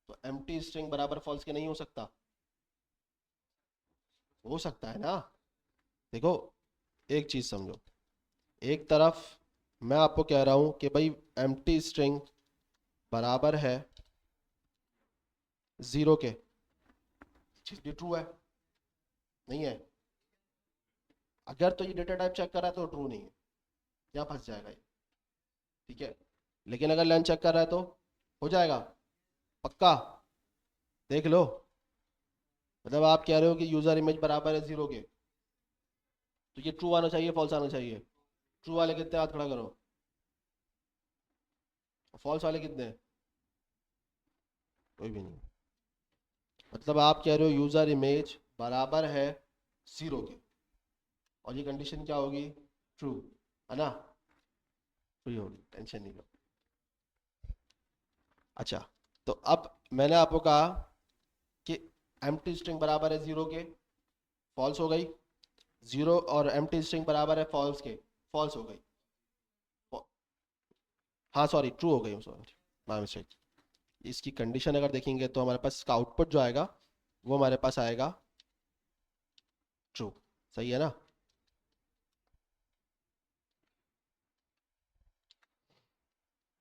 तो एम्प्टी स्ट्रिंग बराबर फॉल्स के नहीं हो सकता? हो सकता है ना। देखो एक चीज समझो, एक तरफ मैं आपको कह रहा हूं कि भाई एम्प्टी स्ट्रिंग बराबर है 0 के, चीज भी ट्रू है, नहीं है? अगर तो ये डेटा टाइप चेक कर रहा है तो ट्रू नहीं है, यहाँ फंस जाएगा ये, ठीक है। लेकिन अगर लेंथ चेक कर रहा है तो हो जाएगा पक्का। देख लो, मतलब आप कह रहे हो कि यूजर इमेज बराबर है 0 के, तो ये ट्रू आना चाहिए फॉल्स आना चाहिए? ट्रू वाले कितने, हाथ खड़ा करो। फॉल्स वाले कितने? कोई भी नहीं। मतलब आप कह रहे हो यूजर इमेज बराबर है 0 के, और ये कंडीशन क्या होगी? ट्रू, है ना? ट्रू होगी, टेंशन नहीं लो। अच्छा, तो अब मैंने आपको कहा कि एम्प्टी स्ट्रिंग बराबर है 0 के, फॉल्स हो गई। 0 और एम्प्टी स्ट्रिंग बराबर है फॉल्स के, फॉल्स हो गई। हाँ सॉरी, ट्रू हो गई, सॉरी माय मिस्टेक। इसकी कंडीशन अगर देखेंगे तो हमारे पास इसका आउटपुट जो आएगा वो हमारे पास आएगा ट्रू। सही है ना?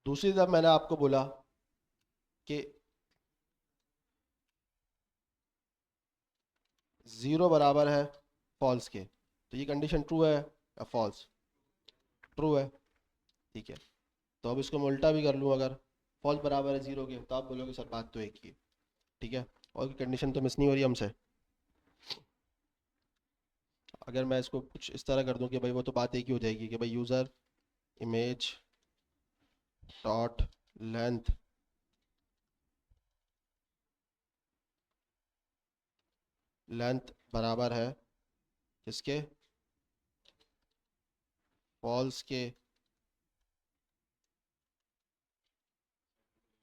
दूसरी तरफ मैंने आपको बोला कि 0 बराबर है फॉल्स के, तो ये कंडीशन ट्रू है या फॉल्स? ट्रू है, ठीक है। तो अब इसको मैं उल्टा भी कर लूँ, अगर फॉल्स बराबर है 0 के, तो आप बोलोगे सर बात तो एक ही है, ठीक है, और कंडीशन तो मिस नहीं हो रही हमसे। अगर मैं इसको कुछ इस तरह कर दूं कि भाई वो तो बात एक ही हो जाएगी कि भाई user image dot length length बराबर है किसके? फॉल्स के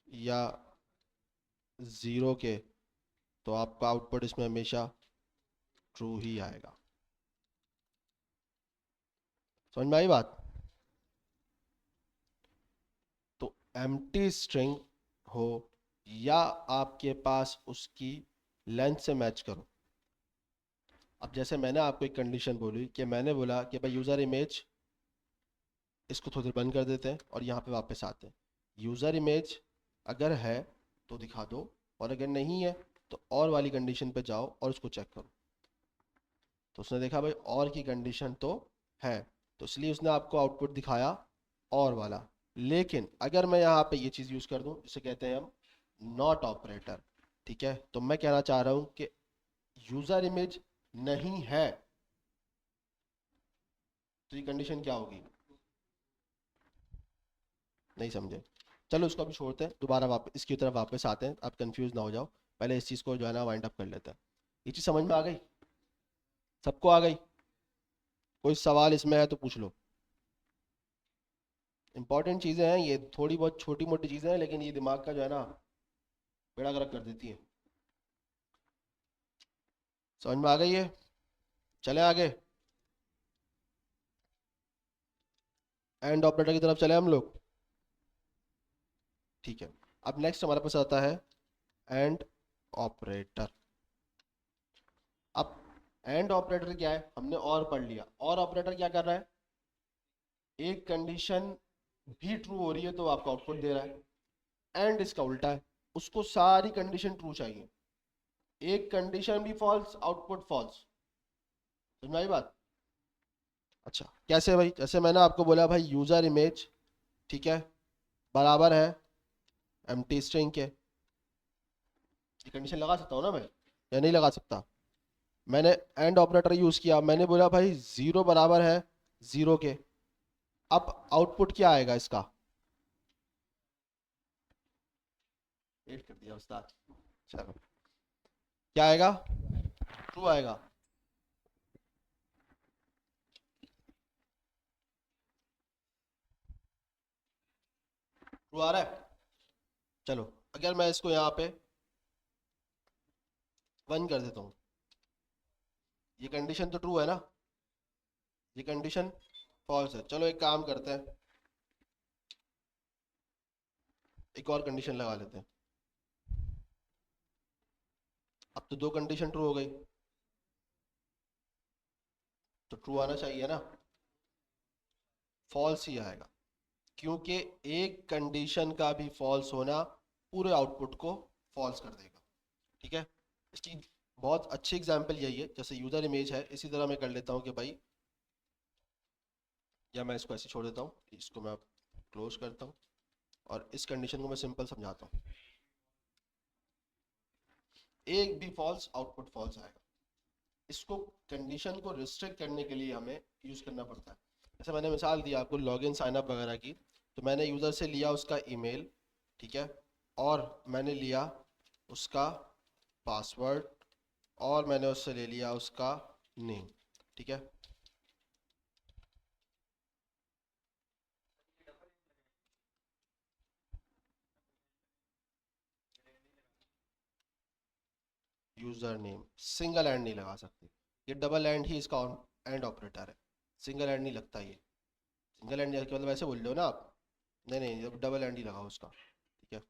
या 0 के, तो आपका आउटपुट इसमें हमेशा ट्रू ही आएगा। समझ में आई बात? तो एम्प्टी स्ट्रिंग हो या आपके पास उसकी लेंथ से मैच करो। अब जैसे मैंने आपको एक कंडीशन बोली कि मैंने बोला कि भाई यूज़र इमेज, इसको थोड़ी देर बंद कर देते हैं और यहाँ पे वापस आते हैं। यूज़र इमेज अगर है तो दिखा दो, और अगर नहीं है तो और वाली कंडीशन पे जाओ और उसको चेक करो। तो उसने देखा भाई और की कंडीशन तो है, तो इसलिए उसने आपको आउटपुट दिखाया और वाला। लेकिन अगर मैं यहाँ पे ये चीज़ यूज़ कर दूँ, इसे कहते हैं हम नॉट ऑपरेटर, ठीक है। तो मैं कहना चाह रहा हूँ कि यूज़र इमेज नहीं है, तो ये कंडीशन क्या होगी? नहीं समझे? चलो उसको अभी छोड़ते हैं, दोबारा वापस इसकी तरफ वापस आते हैं, आप कंफ्यूज ना हो जाओ। पहले इस चीज़ को जो है ना वाइंड अप कर लेते हैं। ये चीज़ समझ में आ गई? सबको आ गई? कोई सवाल इसमें है तो पूछ लो। इंपॉर्टेंट चीज़ें हैं ये, थोड़ी बहुत छोटी मोटी चीज़ें हैं, लेकिन ये दिमाग का जो है ना बेड़ा गर्क कर देती है। समझ में आ गई है? चले आगे, एंड ऑपरेटर की तरफ चले हम लोग, ठीक है। अब नेक्स्ट हमारे पास आता है एंड ऑपरेटर। अब एंड ऑपरेटर क्या है, हमने और पढ़ लिया। और ऑपरेटर क्या कर रहा है? एक कंडीशन भी ट्रू हो रही है तो आपको आउटपुट दे रहा है। एंड इसका उल्टा है, उसको सारी कंडीशन ट्रू चाहिए, एक कंडीशन भी फॉल्स आउटपुट फॉल्स। समझ में आई बात? अच्छा कैसे भाई? जैसे मैंने आपको बोला भाई यूजर इमेज, ठीक है, बराबर है एम्प्टी स्ट्रिंग के, ये कंडीशन लगा सकता हूँ ना मैं, या नहीं लगा सकता? मैंने एंड ऑपरेटर यूज किया, मैंने बोला भाई 0 बराबर है 0 के। अब आउटपुट क्या आएगा इसका? एड कर दिया उस्ताद। चलो, क्या आएगा? ट्रू आएगा। ट्रू आ रहा है? चलो, अगर मैं इसको यहाँ पे 1 कर देता हूँ, ये कंडीशन तो ट्रू है ना, ये कंडीशन फॉल्स है। चलो एक काम करते हैं, एक और कंडीशन लगा लेते हैं। अब तो दो कंडीशन ट्रू हो गई, तो ट्रू आना चाहिए ना, फॉल्स ही आएगा, क्योंकि एक कंडीशन का भी फॉल्स होना पूरे आउटपुट को फॉल्स कर देगा। ठीक है, इसकी बहुत अच्छी एग्जांपल यही है, जैसे यूजर इमेज है, इसी तरह मैं कर लेता हूँ कि भाई, या मैं इसको ऐसे छोड़ देता हूँ, इसको मैं क्लोज करता हूँ और इस कंडीशन को मैं सिंपल समझाता हूँ। एक भी फॉल्स आउटपुट फॉल्स आएगा। इसको कंडीशन को रिस्ट्रिक्ट करने के लिए हमें यूज करना पड़ता है। जैसे मैंने मिसाल दिया आपको लॉगिन साइन अप वगैरह की, तो मैंने यूजर से लिया उसका ईमेल, ठीक है, और मैंने लिया उसका पासवर्ड, और मैंने उससे ले लिया उसका नेम। ठीक है, यूजर नेम सिंगल एंड नहीं लगा सकते, ये डबल एंड ही इसका एंड ऑपरेटर है, सिंगल एंड नहीं लगता ये। सिंगल एंड मतलब ऐसे बोल रहे हो ना आप, नहीं नहीं, डबल एंड ही लगाओ उसका। ठीक है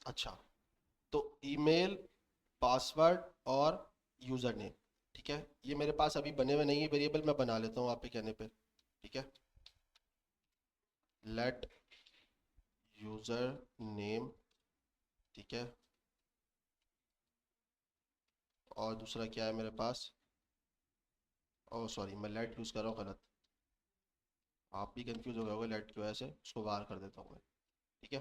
अच्छा, तो ईमेल, पासवर्ड और यूजर नेम, ठीक है, ये मेरे पास अभी बने हुए नहीं है वेरिएबल, मैं बना लेता हूँ आप पे कहने पे। ठीक है, लेट यूजर नेम, ठीक है, और दूसरा क्या है मेरे पास, ओ सॉरी मैं लेट यूज़ कर रहा हूँ गलत, आप भी कंफ्यूज हो गए होगे लेट की वजह से, उसको बाहर कर देता हूँ मैं। ठीक है,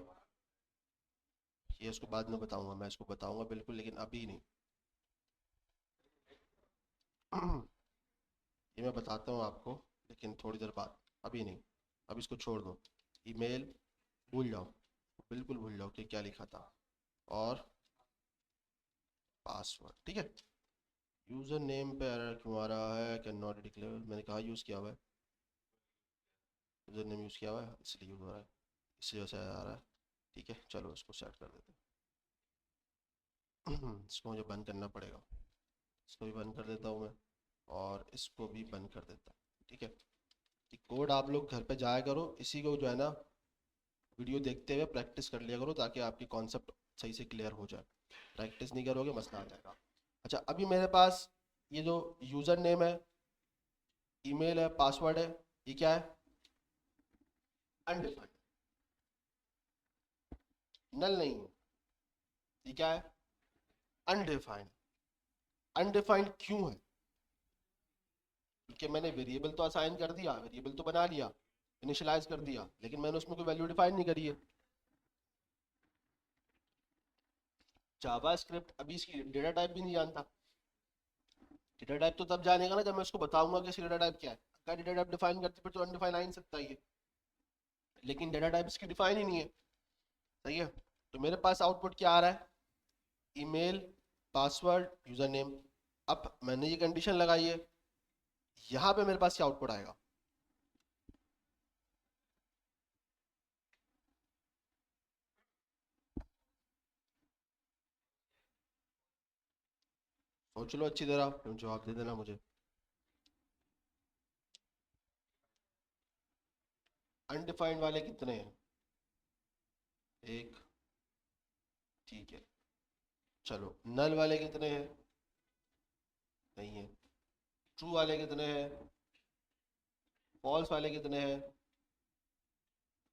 ये इसको बाद में बताऊंगा, मैं इसको बताऊंगा बिल्कुल, लेकिन अभी नहीं ये मैं बताता हूँ आपको, लेकिन थोड़ी देर बाद, अभी नहीं, अब इसको छोड़ दो। ईमेल भूल जाओ, बिल्कुल भूल जाओ कि क्या लिखा था, और पासवर्ड। ठीक है, यूज़र नेम पे एरर क्यों आ रहा है, कैन नॉट डिक्लेयर, मैंने कहा यूज़ किया हुआ है, यूज़र नेम यूज़ किया हुआ है इसलिए यूज़ हो रहा है, इसी वजह से आ रहा है। ठीक है, चलो इसको सेट कर देते हैं इसको मुझे बंद करना पड़ेगा, इसको भी बंद कर देता हूँ मैं, और इसको भी बंद कर देता हूँ। ठीक है, ये कोड आप लोग घर पे जाया करो, इसी को जो है ना वीडियो देखते हुए प्रैक्टिस कर लिया करो, ताकि आपकी कॉन्सेप्ट सही से क्लियर हो जाए। प्रैक्टिस नहीं करोगे मसला आ जाएगा। अच्छा, अभी मेरे पास ये जो यूज़र नेम है, ईमेल है, पासवर्ड है, ये क्या है, अनडिफाइंड, नल नहीं है, ये क्या है, अनडिफाइंड। अनडिफाइंड क्यों है, क्योंकि मैंने वेरिएबल तो असाइन कर दिया, वेरिएबल तो बना लिया, इनिशियलाइज कर दिया, लेकिन मैंने उसमें कोई वैल्यू डिफाइन नहीं करी है। जावा स्क्रिप्ट अभी इसकी डेटा टाइप भी नहीं जानता, डेटा टाइप तो तब जानेगा ना जब मैं उसको बताऊंगा कि इसकी डेटा टाइप क्या है। अगर डेटा टाइप डिफाइन करते फिर तो अनडिफाइन आ ही नहीं सकता ये, लेकिन डेटा टाइप इसकी डिफाइन ही नहीं है। सही है, तो मेरे पास आउटपुट क्या आ रहा है, ईमेल, पासवर्ड, यूजर नेम। अब मैंने ये कंडीशन लगाई है, यहाँ पे मेरे पास क्या आउटपुट आएगा, सोच लो अच्छी तरह फिर जवाब दे देना मुझे। अनडिफाइंड वाले कितने हैं, एक, ठीक है, चलो नल वाले कितने हैं, नहीं है, ट्रू वाले कितने हैं, फॉल्स वाले कितने हैं,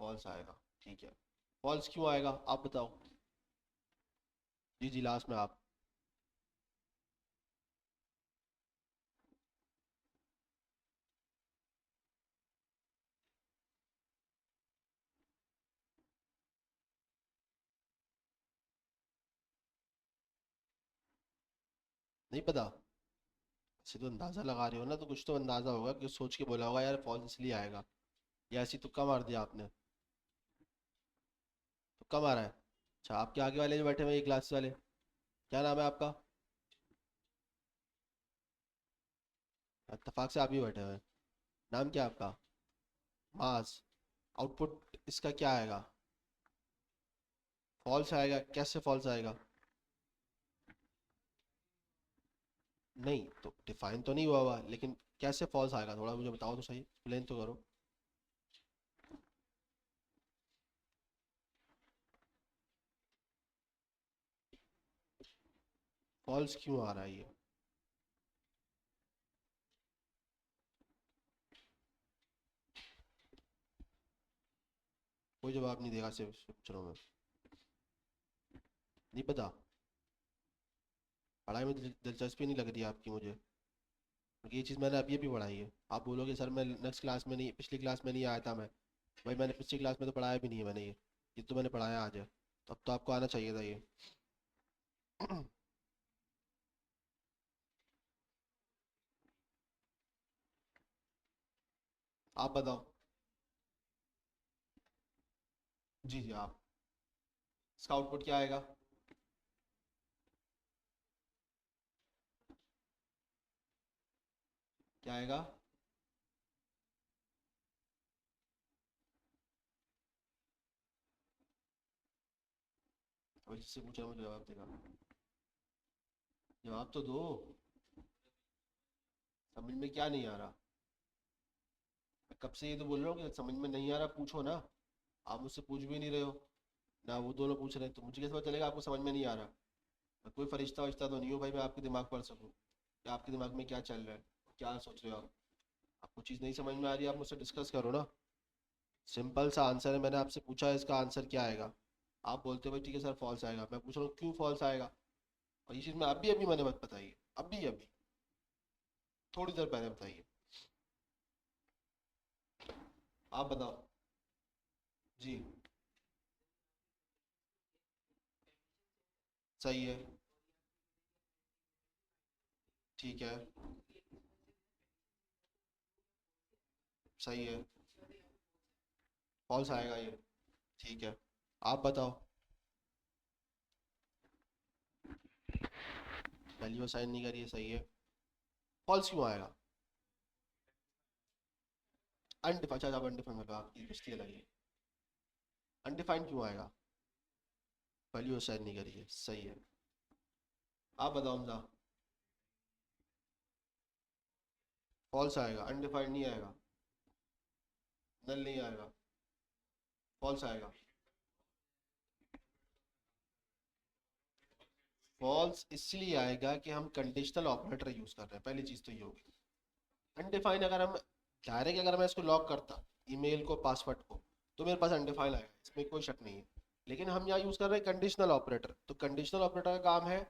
फॉल्स आएगा। ठीक है, फॉल्स क्यों आएगा आप बताओ, जी जी लास्ट में आप। नहीं पता, ऐसे तो अंदाजा लगा रहे हो ना, तो कुछ तो अंदाजा होगा कि सोच के बोला होगा यार फॉल्स इसलिए आएगा, या ऐसी तुक्का मार दिया आपने, तुक्का मारा है। अच्छा, आपके आगे वाले जो बैठे हुए ये क्लास वाले, क्या नाम है आपका, इत्तेफाक से आप ही बैठे हुए हैं, नाम क्या है आपका, मास, आउटपुट इसका क्या आएगा, फॉल्स आएगा, कैसे फॉल्स आएगा, नहीं तो डिफाइन तो नहीं हुआ हुआ, लेकिन कैसे फॉल्स आएगा, थोड़ा मुझे बताओ तो सही, एक्सप्लेन तो करो। फॉल्स क्यों आ रहा है ये? कोई जवाब नहीं देगा सिर्फ चलो में, नहीं पता। पढ़ाई में दिलचस्पी नहीं लग रही है आपकी मुझे, क्योंकि ये चीज़ मैंने अभी अभी पढ़ाई है। आप बोलोगे सर मैं नेक्स्ट क्लास में नहीं, पिछली क्लास में नहीं आया था मैं, भाई मैंने पिछली क्लास में तो पढ़ाया भी नहीं है मैंने ये तो मैंने पढ़ाया आज है, तो अब तो आपको आना चाहिए था ये। आप बताओ। जी जी आप, इसका आउटपुट क्या आएगा? क्या आएगा? अब जिससे पूछ रहा हूँ जवाब देगा, जवाब तो दो। समझ में क्या नहीं आ रहा? मैं कब से ये तो बोल रहा हूँ कि समझ में नहीं आ रहा, पूछो ना। आप मुझसे पूछ भी नहीं रहे हो, ना वो दोनों पूछ रहे हैं, तो मुझे कैसे पता चलेगा आपको समझ में नहीं आ रहा? मैं कोई फरिश्ता वरिश्ता तो नहीं हूँ भाई, मैं आपके दिमाग पढ़ सकूँ कि आपके दिमाग में क्या चल रहा है, क्या सोच रहे हो आप। आपको चीज़ नहीं समझ में आ रही है, आप मुझसे डिस्कस करो ना। सिंपल सा आंसर है, मैंने आपसे पूछा है इसका आंसर क्या आएगा, आप बोलते हो भाई ठीक है सर फॉल्स आएगा। मैं पूछ रहा हूँ क्यों फॉल्स आएगा, और ये चीज़ मैं अभी अभी मैंने बात बताई है, अभी अभी थोड़ी देर पहले बताइए। आप बताओ। जी। सही है। ठीक है। सही है। फॉल्स आएगा ये। ठीक है। आप बताओ। वैल्यू असाइन नहीं करिए, सही है। फॉल्स क्यों आएगा? अनडिफाइंड, अच्छा आप अनडिफाइंड मतलब आपकी कुश्ती अलग है। अनडिफाइंड क्यों आएगा? वैल्यू असाइन नहीं करिए, सही है। आप बताओ हमजा। फॉल्स आएगा, अनडिफाइंड नहीं आएगा, नल नहीं आएगा, फॉल्स आएगा। फॉल्स इसलिए आएगा कि हम कंडीशनल ऑपरेटर यूज कर रहे हैं, पहली चीज तो ये होगी। अनडिफाइन अगर हम डायरेक्ट, अगर मैं इसको लॉक करता ईमेल को पासवर्ड को, तो मेरे पास अनडिफाइन आएगा, इसमें कोई शक नहीं है। लेकिन हम यहाँ यूज कर रहे हैं कंडीशनल ऑपरेटर, तो कंडीशनल ऑपरेटर का काम है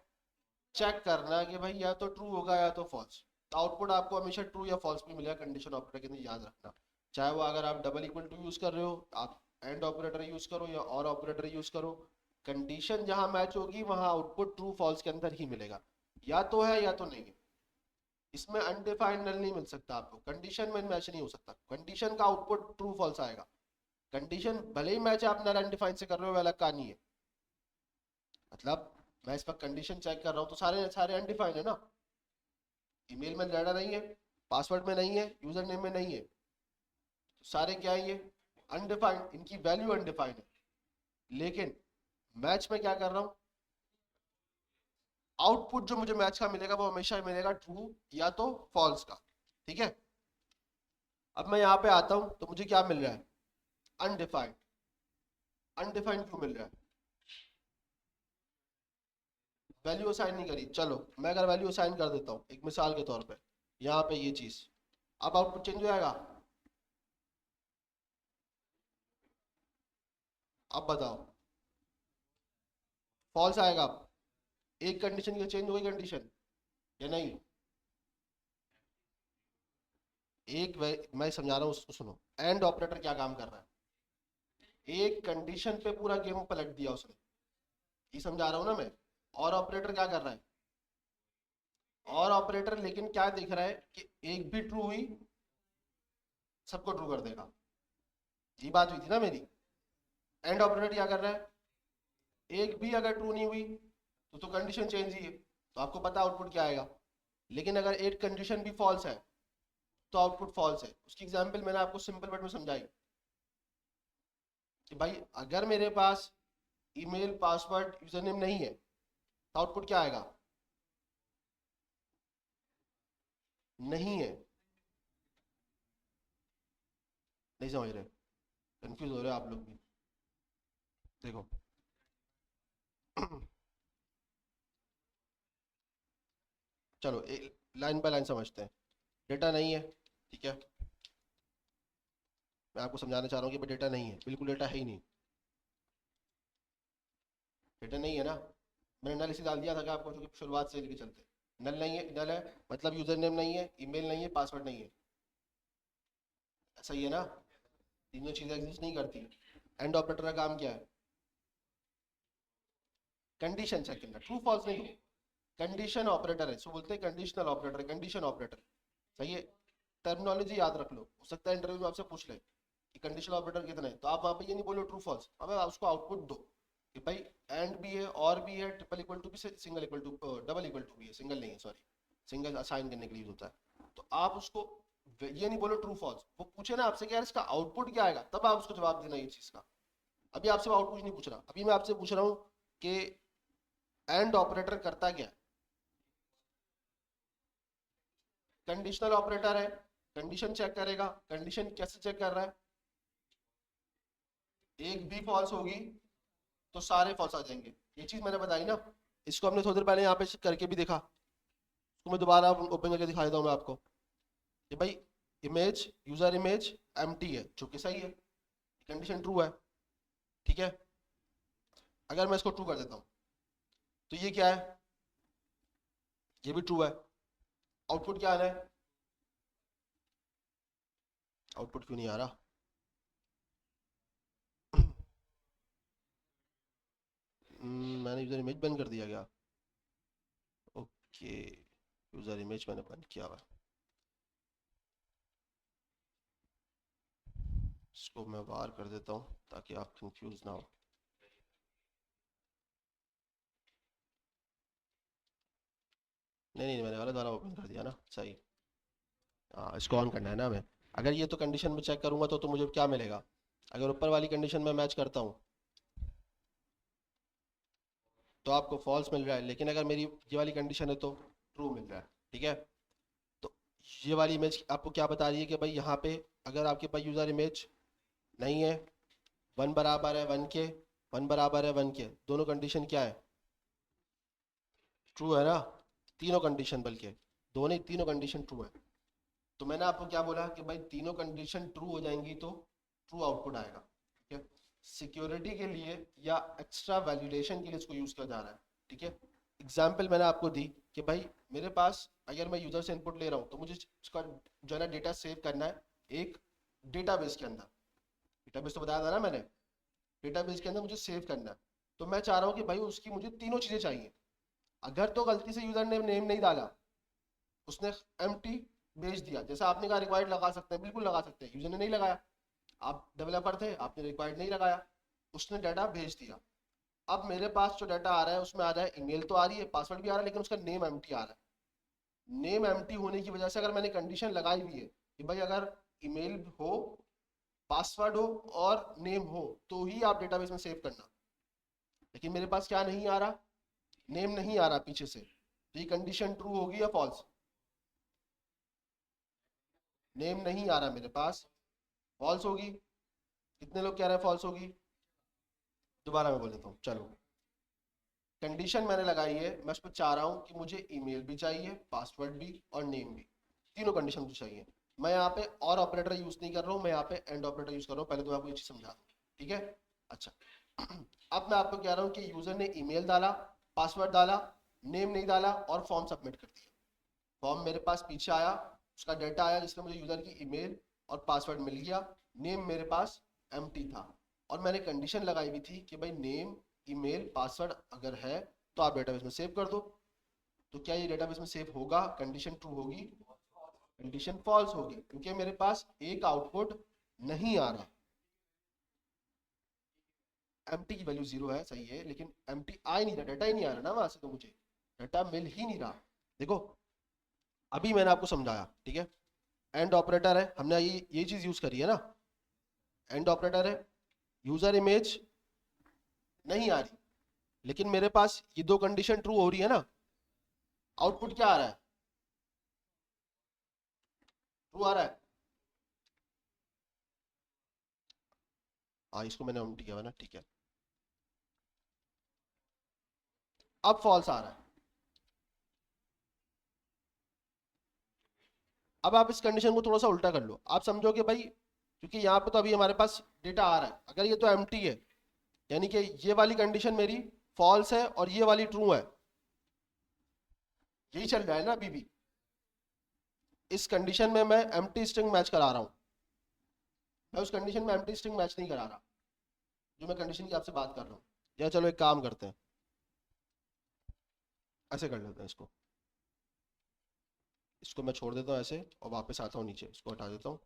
चेक करना कि भाई या तो ट्रू होगा या तो फॉल्स। आउटपुट आपको हमेशा ट्रू या फॉल्स भी मिलेगा कंडीशन ऑपरेटर के अंदर, याद रखना। चाहे वो अगर आप डबल इक्वल टू यूज कर रहे हो, आप एंड ऑपरेटर यूज करो या और ऑपरेटर यूज करो, कंडीशन जहां मैच होगी वहां आउटपुट ट्रू फॉल्स के अंदर ही मिलेगा, या तो है या तो नहीं है। इसमें अनडिफाइंड नल नहीं मिल सकता आपको, कंडीशन में मैच नहीं हो सकता, कंडीशन का आउटपुट ट्रू फॉल्स आएगा। कंडीशन भले ही मैच आप नल अनडिफाइंड से कर रहे हो, वो अलग कहानी है। मतलब मैं इस पर कंडीशन चेक कर रहा हूँ तो सारे सारे अनडिफाइंड है ना। ईमेल में डाटा नहीं है, पासवर्ड में नहीं है, यूजर नेम में नहीं है, तो सारे क्या है ये? अनडिफाइंड, इनकी वैल्यू अनडिफाइंड है। लेकिन मैच में क्या कर रहा हूँ, आउटपुट जो मुझे मैच का मिलेगा वो हमेशा मिलेगा ट्रू या तो फॉल्स का। ठीक है। अब मैं यहाँ पे आता हूँ तो मुझे क्या मिल रहा है? अनडिफाइंड। अनडिफाइंड क्यों मिल रहा है? वैल्यू असाइन नहीं करी, चलो मैं अगर वैल्यू असाइन कर देता हूँ एक मिसाल के तौर पे, यहाँ पे ये चीज, अब आउटपुट चेंज हो जाएगा? अब बताओ। फॉल्स आएगा। अब एक कंडीशन की चेंज हो गई कंडीशन या नहीं? मैं समझा रहा हूँ उसको सुनो। एंड ऑपरेटर क्या काम कर रहा है? एक कंडीशन पे पूरा गेम पलट दिया उसने, ये समझा रहा हूँ ना मैं। और ऑपरेटर क्या कर रहा है? और ऑपरेटर लेकिन क्या दिख रहा है कि एक भी ट्रू हुई सबको ट्रू कर देगा, ये बात हुई थी ना मेरी। एंड ऑपरेटर क्या कर रहा है? एक भी अगर ट्रू नहीं हुई तो कंडीशन चेंज ही है, तो आपको पता आउटपुट क्या आएगा। लेकिन अगर एक कंडीशन भी फॉल्स है तो आउटपुट फॉल्स है। उसकी एग्जांपल मैंने आपको सिंपल वर्ड में समझाई कि भाई अगर मेरे पास ईमेल पासवर्ड यूजर नेम नहीं है तो आउटपुट क्या आएगा? नहीं है। नहीं समझ रहे, कंफ्यूज हो रहे हो आप लोग भी। देखो चलो लाइन बाय लाइन समझते हैं। डेटा नहीं है, ठीक है, मैं आपको समझाना चाह रहा हूँ कि भाई डेटा नहीं है, बिल्कुल डेटा है ही नहीं। डेटा नहीं है ना, मैंने नल इसे डाल दिया था कि आपको, चूंकि शुरुआत से लेके चलते नल नहीं है, नल है मतलब यूजर नेम नहीं है, ईमेल नहीं है, पासवर्ड नहीं है, सही है ना। तीनों चीजें एग्जिस्ट नहीं करती। एंड ऑपरेटर का काम क्या है? कंडीशन चेक करना, ट्रू फॉल्स नहीं, कंडीशन ऑपरेटर है, सो बोलते हैं कंडीशनल ऑपरेटर, कंडीशन ऑपरेटर, सही है। टर्मिनोलॉजी याद रख लो, हो सकता है इंटरव्यू में आपसे पूछ ले कि कंडीशनल ऑपरेटर कितने हैं, तो आप वहां पे ये नहीं बोलो ट्रू फॉल्स, अब आप उसको आउटपुट दो कि भाई एंड भी है, और भी है, ट्रिपल इक्वल टू भी, single equal to, double equal to भी है, सिंगल नहीं है सॉरी, सिंगल असाइन करने के लिए यूज होता है। तो आप उसको ये नहीं बोलो ट्रू फॉल्स, वो पूछे ना आपसे कि यार इसका आउटपुट क्या आएगा, तब आप उसको जवाब देना ये चीज का। अभी आपसे आउटपुट नहीं पूछ रहा, अभी मैं आपसे पूछ रहा हूँ कि एंड ऑपरेटर करता क्या? कंडीशनल ऑपरेटर है, कंडीशन चेक करेगा। कंडीशन कैसे चेक कर रहा है? एक भी फॉल्स होगी तो सारे फॉल्स आ जाएंगे, ये चीज मैंने बताई ना। इसको हमने थोड़ी देर पहले यहाँ पे करके भी देखा, तो मैं दोबारा ओपन करके दिखा देता हूँ मैं आपको कि भाई इमेज, यूजर इमेज एम्प्टी है, जो कि सही है, कंडीशन ट्रू है, ठीक है। अगर मैं इसको ट्रू कर देता हूँ तो ये क्या है? ये भी ट्रू है। आउटपुट क्या आना है? आउटपुट क्यों नहीं आ रहा? मैंने यूजर इमेज बंद कर दिया क्या? ओके, यूजर इमेज मैंने बंद किया हुआ है। इसको मैं बाहर कर देता हूँ ताकि आप कंफ्यूज ना हो। नहीं नहीं, मैंने गलत वाला ओपन कर दिया ना, सही। हाँ, इसको ऑन करना है ना हमें। अगर ये तो कंडीशन में चेक करूंगा तो मुझे क्या मिलेगा? अगर ऊपर वाली कंडीशन में मैच करता हूँ तो आपको फॉल्स मिल रहा है, लेकिन अगर मेरी ये वाली कंडीशन है तो ट्रू मिल रहा है, ठीक है। तो ये वाली इमेज आपको क्या बता रही है कि भाई यहाँ पे अगर आपके पास यूजर इमेज नहीं है, वन बराबर है वन के, वन बराबर है वन के, दोनों कंडीशन क्या है? ट्रू है ना। तीनों कंडीशन, बल्कि दोनों ही तीनों कंडीशन ट्रू है। तो मैंने आपको क्या बोला कि भाई तीनों कंडीशन ट्रू हो जाएंगी तो ट्रू आउटपुट आएगा, ठीक है। सिक्योरिटी के लिए या एक्स्ट्रा वैलिडेशन के लिए इसको यूज किया जा रहा है, ठीक है। एग्जाम्पल मैंने आपको दी कि भाई मेरे पास अगर मैं यूजर से इनपुट ले रहा हूँ तो मुझे इसका जो है ना डेटा सेव करना है एक डेटाबेस के अंदर। डेटाबेस तो बताया था ना मैंने, डेटाबेस के अंदर मुझे सेव करना है। तो मैं चाह रहा हूँ कि भाई उसकी मुझे तीनों चीजें चाहिए। अगर तो गलती से यूजर ने नेम नहीं डाला, उसने एम्प्टी भेज दिया, जैसा आपने कहा रिक्वायर्ड लगा सकते हैं, बिल्कुल लगा सकते हैं, यूजर ने नहीं लगाया, आप डेवलपर थे, आपने रिक्वायर्ड नहीं लगाया, उसने डाटा भेज दिया। अब मेरे पास जो डाटा आ रहा है उसमें आ रहा है, ईमेल तो आ रही है, पासवर्ड भी आ रहा है, लेकिन उसका नेम एम्प्टी आ रहा है। नेम एम्प्टी होने की वजह से अगर मैंने कंडीशन लगाई हुई है कि भाई अगर ईमेल हो, पासवर्ड हो और नेम हो तो ही आप डेटाबेस में सेव करना, लेकिन मेरे पास क्या नहीं आ रहा? नेम नहीं आ रहा पीछे से, तो ये कंडीशन ट्रू होगी या फॉल्स? नेम नहीं आ रहा मेरे पास, फॉल्स होगी। कितने लोग कह रहे हैं फॉल्स होगी? दोबारा मैं बोल देता हूँ, चलो। कंडीशन मैंने लगाई है, मैं उस पर चाह रहा हूँ कि मुझे ईमेल भी चाहिए, पासवर्ड भी और नेम भी, तीनों कंडीशन मुझे चाहिए। मैं यहाँ पे और ऑपरेटर यूज नहीं कर रहा हूँ, मैं यहाँ पे एंड ऑपरेटर यूज कर रहा हूँ, पहले तो मैं आपको ये चीज समझा दूँ, ठीक है। अच्छा, अब मैं आपको कह रहा हूँ कि यूजर ने ईमेल डाला, पासवर्ड डाला, नेम नहीं डाला और फॉर्म सबमिट कर दिया। फॉर्म मेरे पास पीछे आया, उसका डाटा आया जिसमें मुझे यूजर की ईमेल और पासवर्ड मिल गया, नेम मेरे पास एम्प्टी था, और मैंने कंडीशन लगाई हुई थी कि भाई नेम, ईमेल, पासवर्ड अगर है तो आप डेटाबेस में सेव कर दो। तो क्या ये डेटाबेस में सेव होगा? कंडीशन ट्रू होगी, कंडीशन फॉल्स होगी, क्योंकि मेरे पास एक आउटपुट नहीं आ रहा। एम्प्टी की वैल्यू जीरो है, सही है, लेकिन एम्प्टी आ ही नहीं रहा, डाटा ही नहीं आ रहा ना वहां से, तो मुझे डाटा मिल ही नहीं रहा। देखो, अभी मैंने आपको समझाया, ठीक है। एंड ऑपरेटर है, हमने ये चीज यूज करी है ना, एंड ऑपरेटर है, यूजर इमेज नहीं आ रही, लेकिन मेरे पास ये दो कंडीशन ट्रू हो रही है ना, आउटपुट क्या आ रहा है? ट्रू आ रहा है। हाँ इसको मैंने एम्प्टी किया हुआ ना, ठीक है। अब फॉल्स आ रहा है। अब आप इस कंडीशन को थोड़ा सा उल्टा कर लो, आप समझो कि भाई क्योंकि यहाँ पे तो अभी हमारे पास डेटा आ रहा है, अगर ये तो एम्प्टी है यानी कि ये वाली कंडीशन मेरी फॉल्स है और ये वाली ट्रू है, यही चल रहा है ना अभी भी। इस कंडीशन में मैं एम्प्टी स्ट्रिंग मैच करा रहा हूँ, मैं उस कंडीशन में एम्प्टी स्ट्रिंग मैच नहीं करा रहा जो मैं कंडीशन की आपसे बात कर रहा हूँ। या चलो एक काम करते हैं, ऐसे कर लेते हैं इसको, इसको मैं छोड़ देता हूँ ऐसे और वापस आता हूँ नीचे, इसको हटा देता हूँ।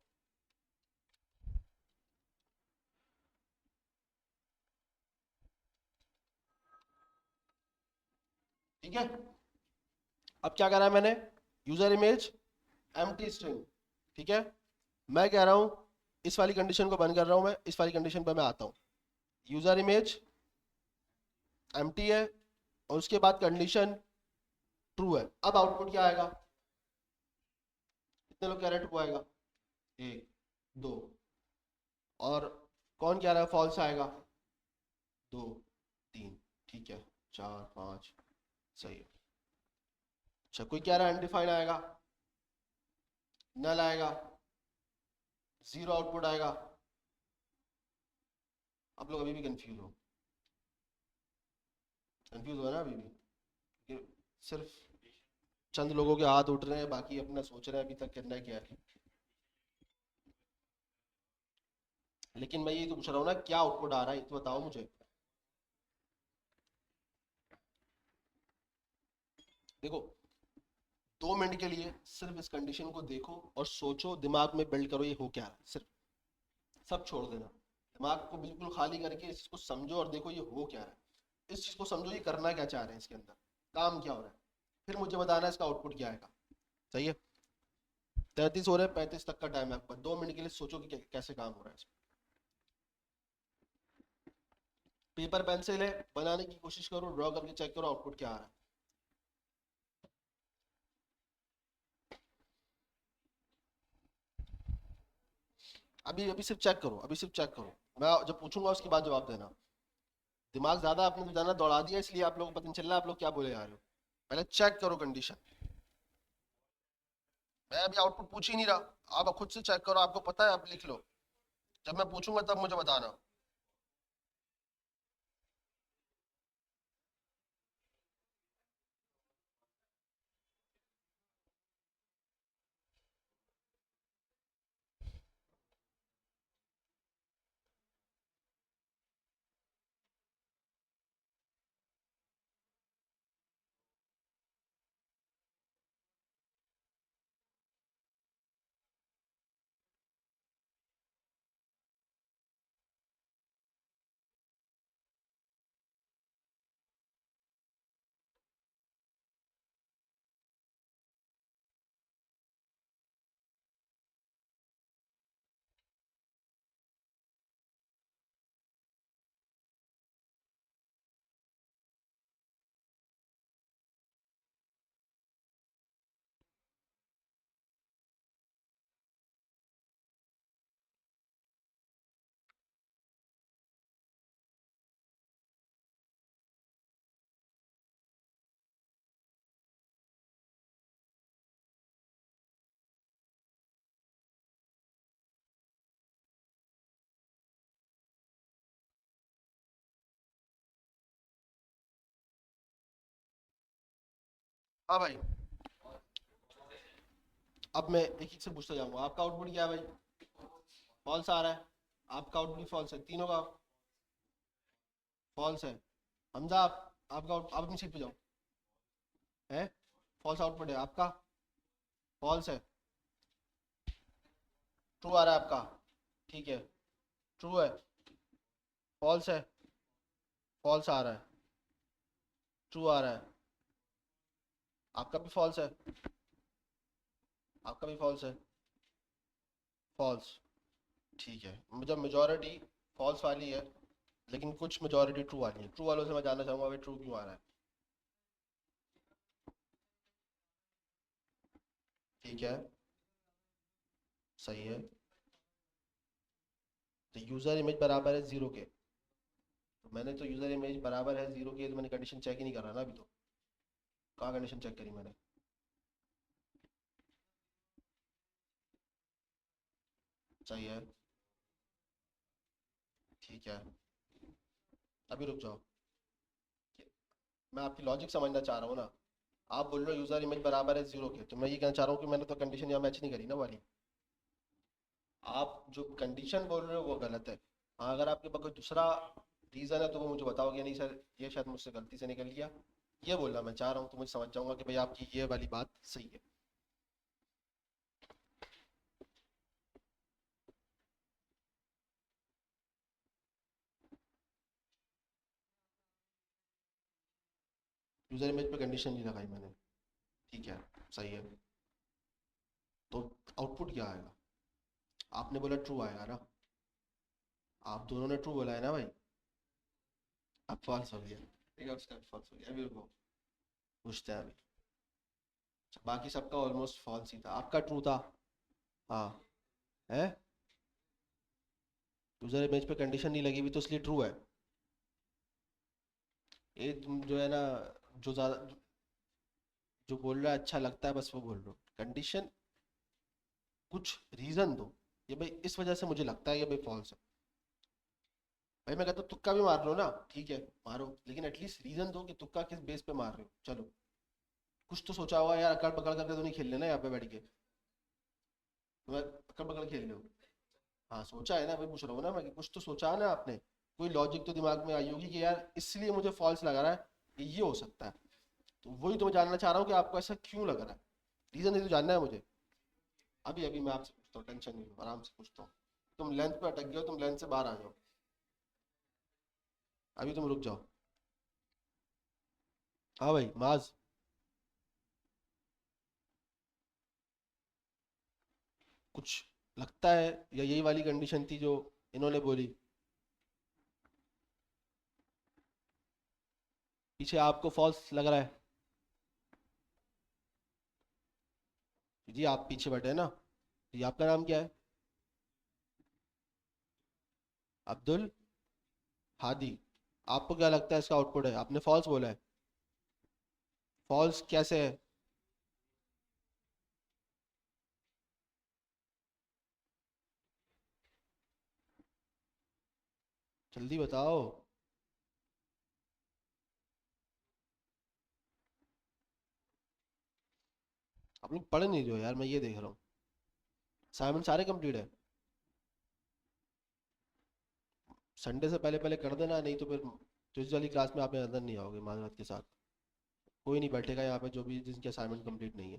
ठीक है, अब क्या करा है मैंने, यूजर इमेज एम्प्टी स्ट्रिंग, ठीक है। मैं कह रहा हूँ इस वाली कंडीशन को बंद कर रहा हूँ, मैं इस वाली कंडीशन पर मैं आता हूँ, यूजर इमेज एम्प्टी है और उसके बाद कंडीशन ट्रू है। अब आउटपुट क्या आएगा, कितने लोग कह रहे हैं ट्रू आएगा, एक दो, और कौन कह रहा है फॉल्स आएगा, दो तीन, ठीक है, चार पाँच, सही है। अच्छा कोई कह रहा है अनडिफाइंड आएगा, नल आएगा, जीरो आउटपुट आएगा। आप लोग अभी भी कंफ्यूज हो ना अभी भी, कि सिर्फ चंद लोगों के हाथ उठ रहे हैं, बाकी अपना सोच रहे हैं अभी तक करना है क्या है। लेकिन मैं ये तो पूछ रहा हूँ ना, क्या आउटपुट आ रहा है ये तो बताओ मुझे। देखो 2 मिनट के लिए सिर्फ इस कंडीशन को देखो और सोचो, दिमाग में बिल्ड करो ये हो क्या रहा है, सिर्फ सब छोड़ देना, दिमाग को बिल्कुल खाली करके इस चीज को समझो और देखो ये हो क्या रहा है, इस चीज को समझो, ये करना क्या चाह रहे हैं, इसके अंदर काम क्या हो रहा है, फिर मुझे बताना है इसका आउटपुट क्या आएगा। सही है, 33 हो रहे हैं, 35 तक का टाइम है आपका, 2 मिनट के लिए सोचो कि कैसे काम हो रहा है इसमें। पेपर पेंसिल है, बनाने की कोशिश करो, ड्रॉ करके चेक करो आउटपुट क्या आ रहा है। अभी अभी सिर्फ चेक करो, अभी सिर्फ चेक करो, मैं जब पूछूंगा उसके बाद जवाब देना। दिमाग ज्यादा आपने तो ज्यादा दौड़ा दिया, इसलिए आप लोगों को पता नहीं चल रहा आप लोग क्या बोले जा रहे हो। पहले चेक करो कंडीशन, मैं अभी आउटपुट पूछ ही नहीं रहा, आप खुद से चेक करो, आपको पता है आप लिख लो, जब मैं पूछूंगा तब मुझे बताना। हाँ भाई, अब मैं एक एक से पूछता जाऊंगा, आपका आउटपुट क्या है भाई, फॉल्स आ रहा है, आपका आउटपुट फॉल्स है, तीनों का फॉल्स है। हमजा आपका आप अपनी सीट पे जाओ, है फॉल्स आउटपुट है आपका, फॉल्स है, ट्रू आ रहा है आपका, ठीक है, ट्रू है, फॉल्स है, फॉल्स आ रहा है, ट्रू आ रहा है, आपका भी फॉल्स है, आपका भी फॉल्स है, फॉल्स, ठीक है। मुझे मेजोरिटी फॉल्स वाली है, लेकिन कुछ मेजोरिटी ट्रू वाली है, ट्रू वालों से मैं जानना चाहूंगा भाई ट्रू क्यों आ रहा है। ठीक है, सही है, तो यूज़र इमेज बराबर है 0 के, तो मैंने तो यूज़र इमेज बराबर है 0 के, तो मैंने कंडीशन चेक ही नहीं करा ना अभी तो। कहाँ कंडीशन चेक करी मैंने? सही है, ठीक है। अभी रुक जाओ, मैं आपकी लॉजिक समझना चाह रहा हूँ ना। आप बोल रहे हो यूज़र इमेज बराबर है 0 के, तो मैं ये कहना चाह रहा हूँ कि मैंने तो कंडीशन यहाँ मैच नहीं करी ना वाली। आप जो कंडीशन बोल रहे हो वो गलत है। हाँ, अगर आपके पास कोई दूसरा रीज़न है तो वो मुझे बताओगे, नहीं सर ये शायद मुझसे गलती से निकल गया, ये बोलना मैं चाह रहा हूँ, तो मुझे समझ जाऊंगा कि भाई आपकी ये वाली बात सही है। यूज़र इमेज पे कंडीशन नहीं लगाई मैंने, ठीक है, सही है। तो आउटपुट क्या आएगा? आपने बोला ट्रू आएगा ना, आप दोनों ने ट्रू बोला है ना भाई। अब फॉल्स हो गया, ठीक है, उसका फॉल्स हो गया। अभी रुको, पूछते हैं अभी। अच्छा, बाकी सबका ऑलमोस्ट फॉल्स ही था, आपका ट्रू था। हाँ, है। यूज़र इमेज पे कंडीशन नहीं लगी हुई तो इसलिए ट्रू है। ये तुम जो है ना, जो ज़्यादा जो बोल रहा है अच्छा लगता है बस वो बोल लो, कंडीशन कुछ रीज़न दो, ये भाई इस वजह से मुझे लगता है ये भाई फॉल्स है। भाई मैं कहता हूँ तुक्का भी मार लो ना, ठीक है, मारो, लेकिन एटलीस्ट रीज़न दो कि तुक्का किस बेस पे मार रहे हो। चलो, कुछ तो सोचा होगा यार, अकड़ पकड़ करके तो नहीं खेल लेना यहाँ पे बैठ के। तुम्हें अकड़ पकड़ खेल रहे हो? हाँ सोचा है ना भाई, पूछ रहा हूँ ना मैं कि कुछ तो सोचा है ना आपने। कोई लॉजिक तो दिमाग में आई होगी कि यार इसलिए मुझे फॉल्स लग रहा है, कि ये हो सकता है। तो वही तो मैं जानना चाह रहा हूँ कि आपको ऐसा क्यों लग रहा है, रीज़न नहीं तो जानना है मुझे। अभी अभी मैं आपसे पूछता हूँ, टेंशन नहीं लो, आराम से पूछता हूँ। तुम लेंथ पे अटक गए हो, तुम लेंथ से बाहर आ जाओ। अभी तुम रुक जाओ। हाँ भाई माज, कुछ लगता है या यही वाली कंडीशन थी जो इन्होंने बोली? पीछे आपको फॉल्स लग रहा है? जी आप पीछे बैठे हैं ना, जी आपका नाम क्या है? अब्दुल हादी। आपको क्या लगता है इसका आउटपुट है? आपने फॉल्स बोला है। फॉल्स कैसे है? जल्दी बताओ। आप लोग पढ़ नहीं रहे हो यार, मैं ये देख रहा हूँ। असाइनमेंट सारे कंप्लीट है? संडे से पहले पहले कर देना, नहीं तो फिर ट्यूसडे वाली क्लास में आप अंदर नहीं आओगे माजरत के साथ। कोई नहीं बैठेगा यहाँ पे जो भी जिनकी असाइनमेंट कंप्लीट नहीं है,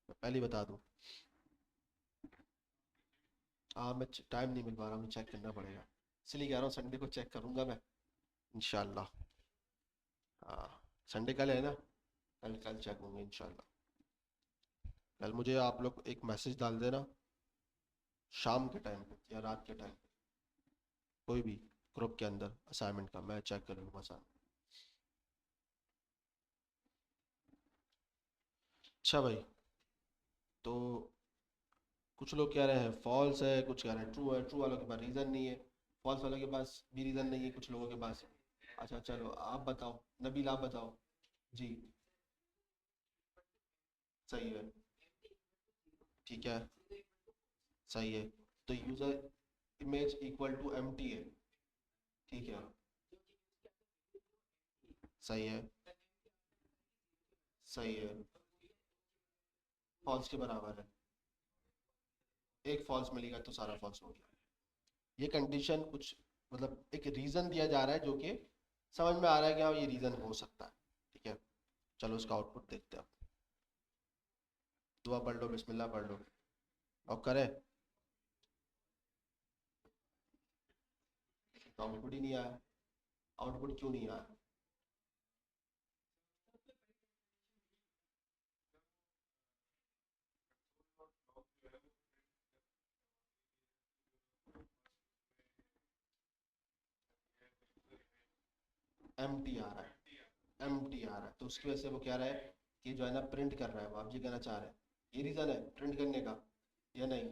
मैं पहले ही बता दूँ। हाँ, मैं टाइम नहीं मिल पा रहा, मुझे चेक करना पड़ेगा, इसलिए कह रहा हूँ संडे को चेक करूँगा मैं, इंशाल्लाह। हाँ, संडे कल है ना, कल कल चेक होंगे इंशाल्लाह। कल मुझे आप लोग एक मैसेज डाल देना, शाम के टाइम पे या रात के टाइम पे, कोई भी ग्रुप के अंदर असाइनमेंट का, मैं चेक कर लूँगा सारा। अच्छा भाई, तो कुछ लोग कह रहे हैं फॉल्स है, कुछ कह रहे हैं ट्रू है, ट्रू वालों के पास रीज़न नहीं है, फॉल्स वालों के पास भी रीज़न नहीं है कुछ लोगों के पास। अच्छा चलो आप बताओ, नबील आप बताओ। जी, सही है, ठीक है, सही है। तो user image equal to empty है, ठीक है, सही है, सही है, फॉल्स के बराबर है। एक फॉल्स मिलेगा तो सारा फॉल्स हो गया। ये कंडीशन कुछ मतलब एक रीज़न दिया जा रहा है जो कि समझ में आ रहा है कि हाँ ये रीज़न हो सकता है, ठीक है। चलो उसका आउटपुट देखते हैं। दुआ पढ़ लो, बिस्मिल्लाह पढ़ लो, और करें। तो आउटपुट ही नहीं आया, आउटपुट क्यों नहीं आया? एम टी आ रहा है, एम टी आ रहा है, तो उसकी वजह से वो कह रहा है कि जो है ना प्रिंट कर रहा है, वो आप ये कहना चाह रहे हैं ये रीज़न है प्रिंट करने का या नहीं?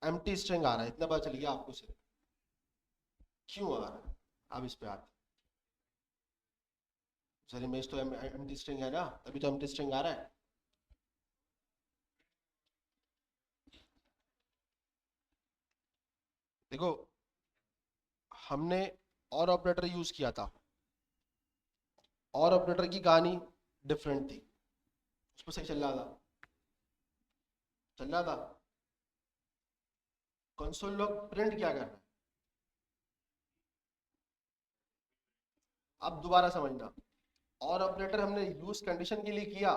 एम्प्टी स्ट्रिंग आ रहा है, इतना पता चल गया आपको सिर्फ। क्यों आ रहा है, अब इस पे आते हैं। सर इमेज तो एम्प्टी स्ट्रिंग है ना, तभी तो एम्प्टी स्ट्रिंग आ रहा है। देखो, हमने और ऑपरेटर यूज किया था, और ऑपरेटर की कहानी डिफरेंट थी, उस पर सही चल रहा था, चल रहा था। कंसोल लॉग प्रिंट क्या कर रहा है, अब दोबारा समझना। और ऑपरेटर हमने यूज कंडीशन के लिए किया,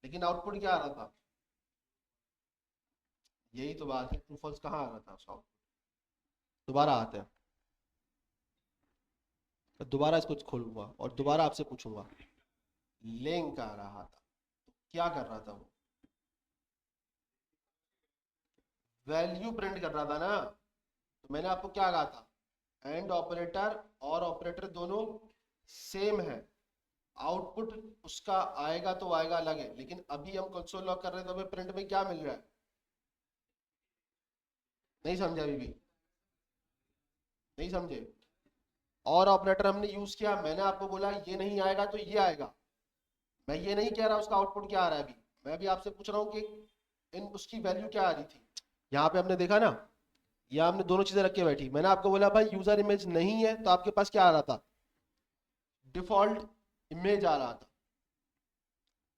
लेकिन आउटपुट क्या आ रहा था, यही तो बात है, ट्रू फॉल्स कहाँ आ रहा था उसका। दोबारा आते हैं, तो दोबारा इसको खोलूंगा और दोबारा आपसे पूछूंगा। लिंक आ रहा था, तो क्या कर रहा था वो, वैल्यू प्रिंट कर रहा था ना। तो मैंने आपको क्या कहा था, एंड ऑपरेटर और ऑपरेटर दोनों सेम है, आउटपुट उसका आएगा तो आएगा अलग है, लेकिन अभी हम कंसोल लॉग कर रहे हैं तो हमें प्रिंट में क्या मिल रहा है। नहीं समझे अभी भी, नहीं समझे। और ऑपरेटर हमने यूज किया, मैंने आपको बोला ये नहीं आएगा तो ये आएगा, मैं ये नहीं कह रहा उसका आउटपुट क्या आ रहा है अभी, मैं भी आपसे पूछ रहा हूँ कि इन उसकी वैल्यू क्या आ रही थी। यहाँ पे हमने देखा ना, यहाँ हमने दोनों चीजें रख के बैठी, मैंने आपको बोला भाई यूजर इमेज नहीं है तो आपके पास क्या आ रहा था, डिफॉल्ट इमेज आ रहा था।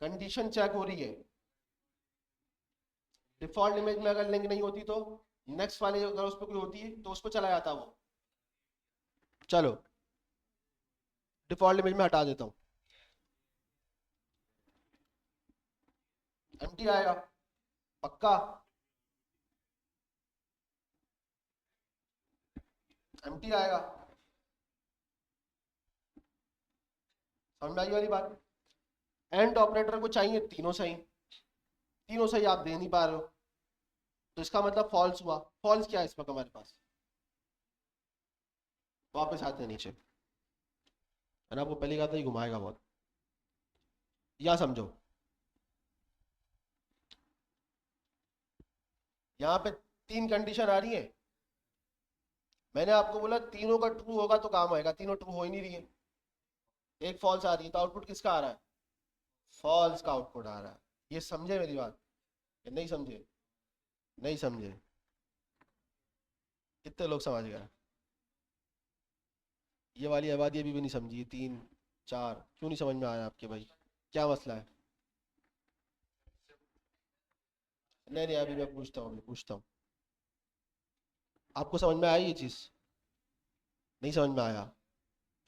कंडीशन चेक हो रही है, डिफॉल्ट इमेज में अगर लिंक नहीं होती तो नेक्स्ट वाले अगर उस पर कोई होती है तो उस पर चला जाता वो। चलो डिफॉल्ट इमेज में हटा देता हूँ, एम्प्टी आएगा पक्का, एम्प्टी आएगा। समझ में आई वाली बात। एंड ऑपरेटर को चाहिए तीनों सही, तीनों सही आप दे नहीं पा रहे हो, तो इसका मतलब फॉल्स हुआ। फॉल्स क्या है इस वक्त हमारे पास, वापस आते हैं नीचे, मैंने आपको पहले कहा था ये घुमाएगा बहुत। यहाँ समझो, यहाँ पे तीन कंडीशन आ रही है, मैंने आपको बोला तीनों का ट्रू होगा तो काम आएगा, तीनों ट्रू हो ही नहीं रही है, एक फॉल्स आ रही है, तो आउटपुट किसका आ रहा है, फॉल्स का आउटपुट आ रहा है। ये समझे मेरी बात या नहीं समझे, नहीं समझे, कितने लोग समझ गए। ये वाली आबादी अभी भी नहीं समझी, तीन चार क्यों नहीं समझ में आया आपके भाई, क्या मसला है। नहीं नहीं अभी मैं पूछता हूँ, अभी पूछता हूँ, आपको समझ में आई ये चीज़, नहीं समझ में आया,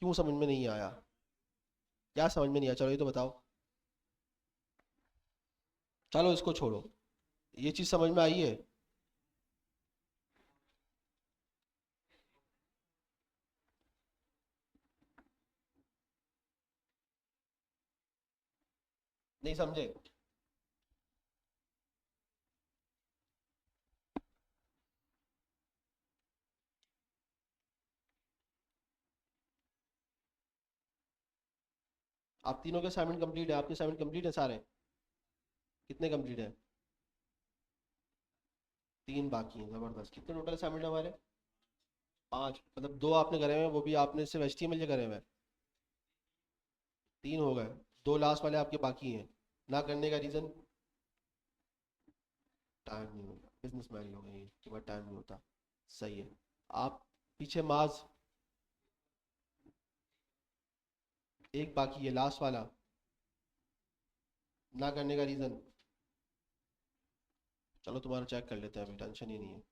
क्यों समझ में नहीं आया, क्या समझ में नहीं आया, चलो ये तो बताओ। चलो इसको छोड़ो, ये चीज़ समझ में आई है। नहीं समझे, आप तीनों के असाइनमेंट कंप्लीट है, आपके असाइनमेंट कंप्लीट है सारे, कितने कंप्लीट है, तीन बाकी हैं, जबरदस्त। कितने टोटल असाइनमेंट हमारे, पांच, मतलब दो आपने करे हुए हैं, वो भी आपने सिर्फ HTML करे हुए हैं, तीन हो गए, दो लास्ट वाले आपके बाकी हैं। ना करने का रीजन, टाइम नहीं होता, बिजनेस मैन हो गई के बाद टाइम नहीं होता, सही है। आप पीछे माज, एक बाकी है लास्ट वाला, ना करने का रीजन, चलो तुम्हारा चेक कर लेते हैं, अभी टेंशन ही नहीं है।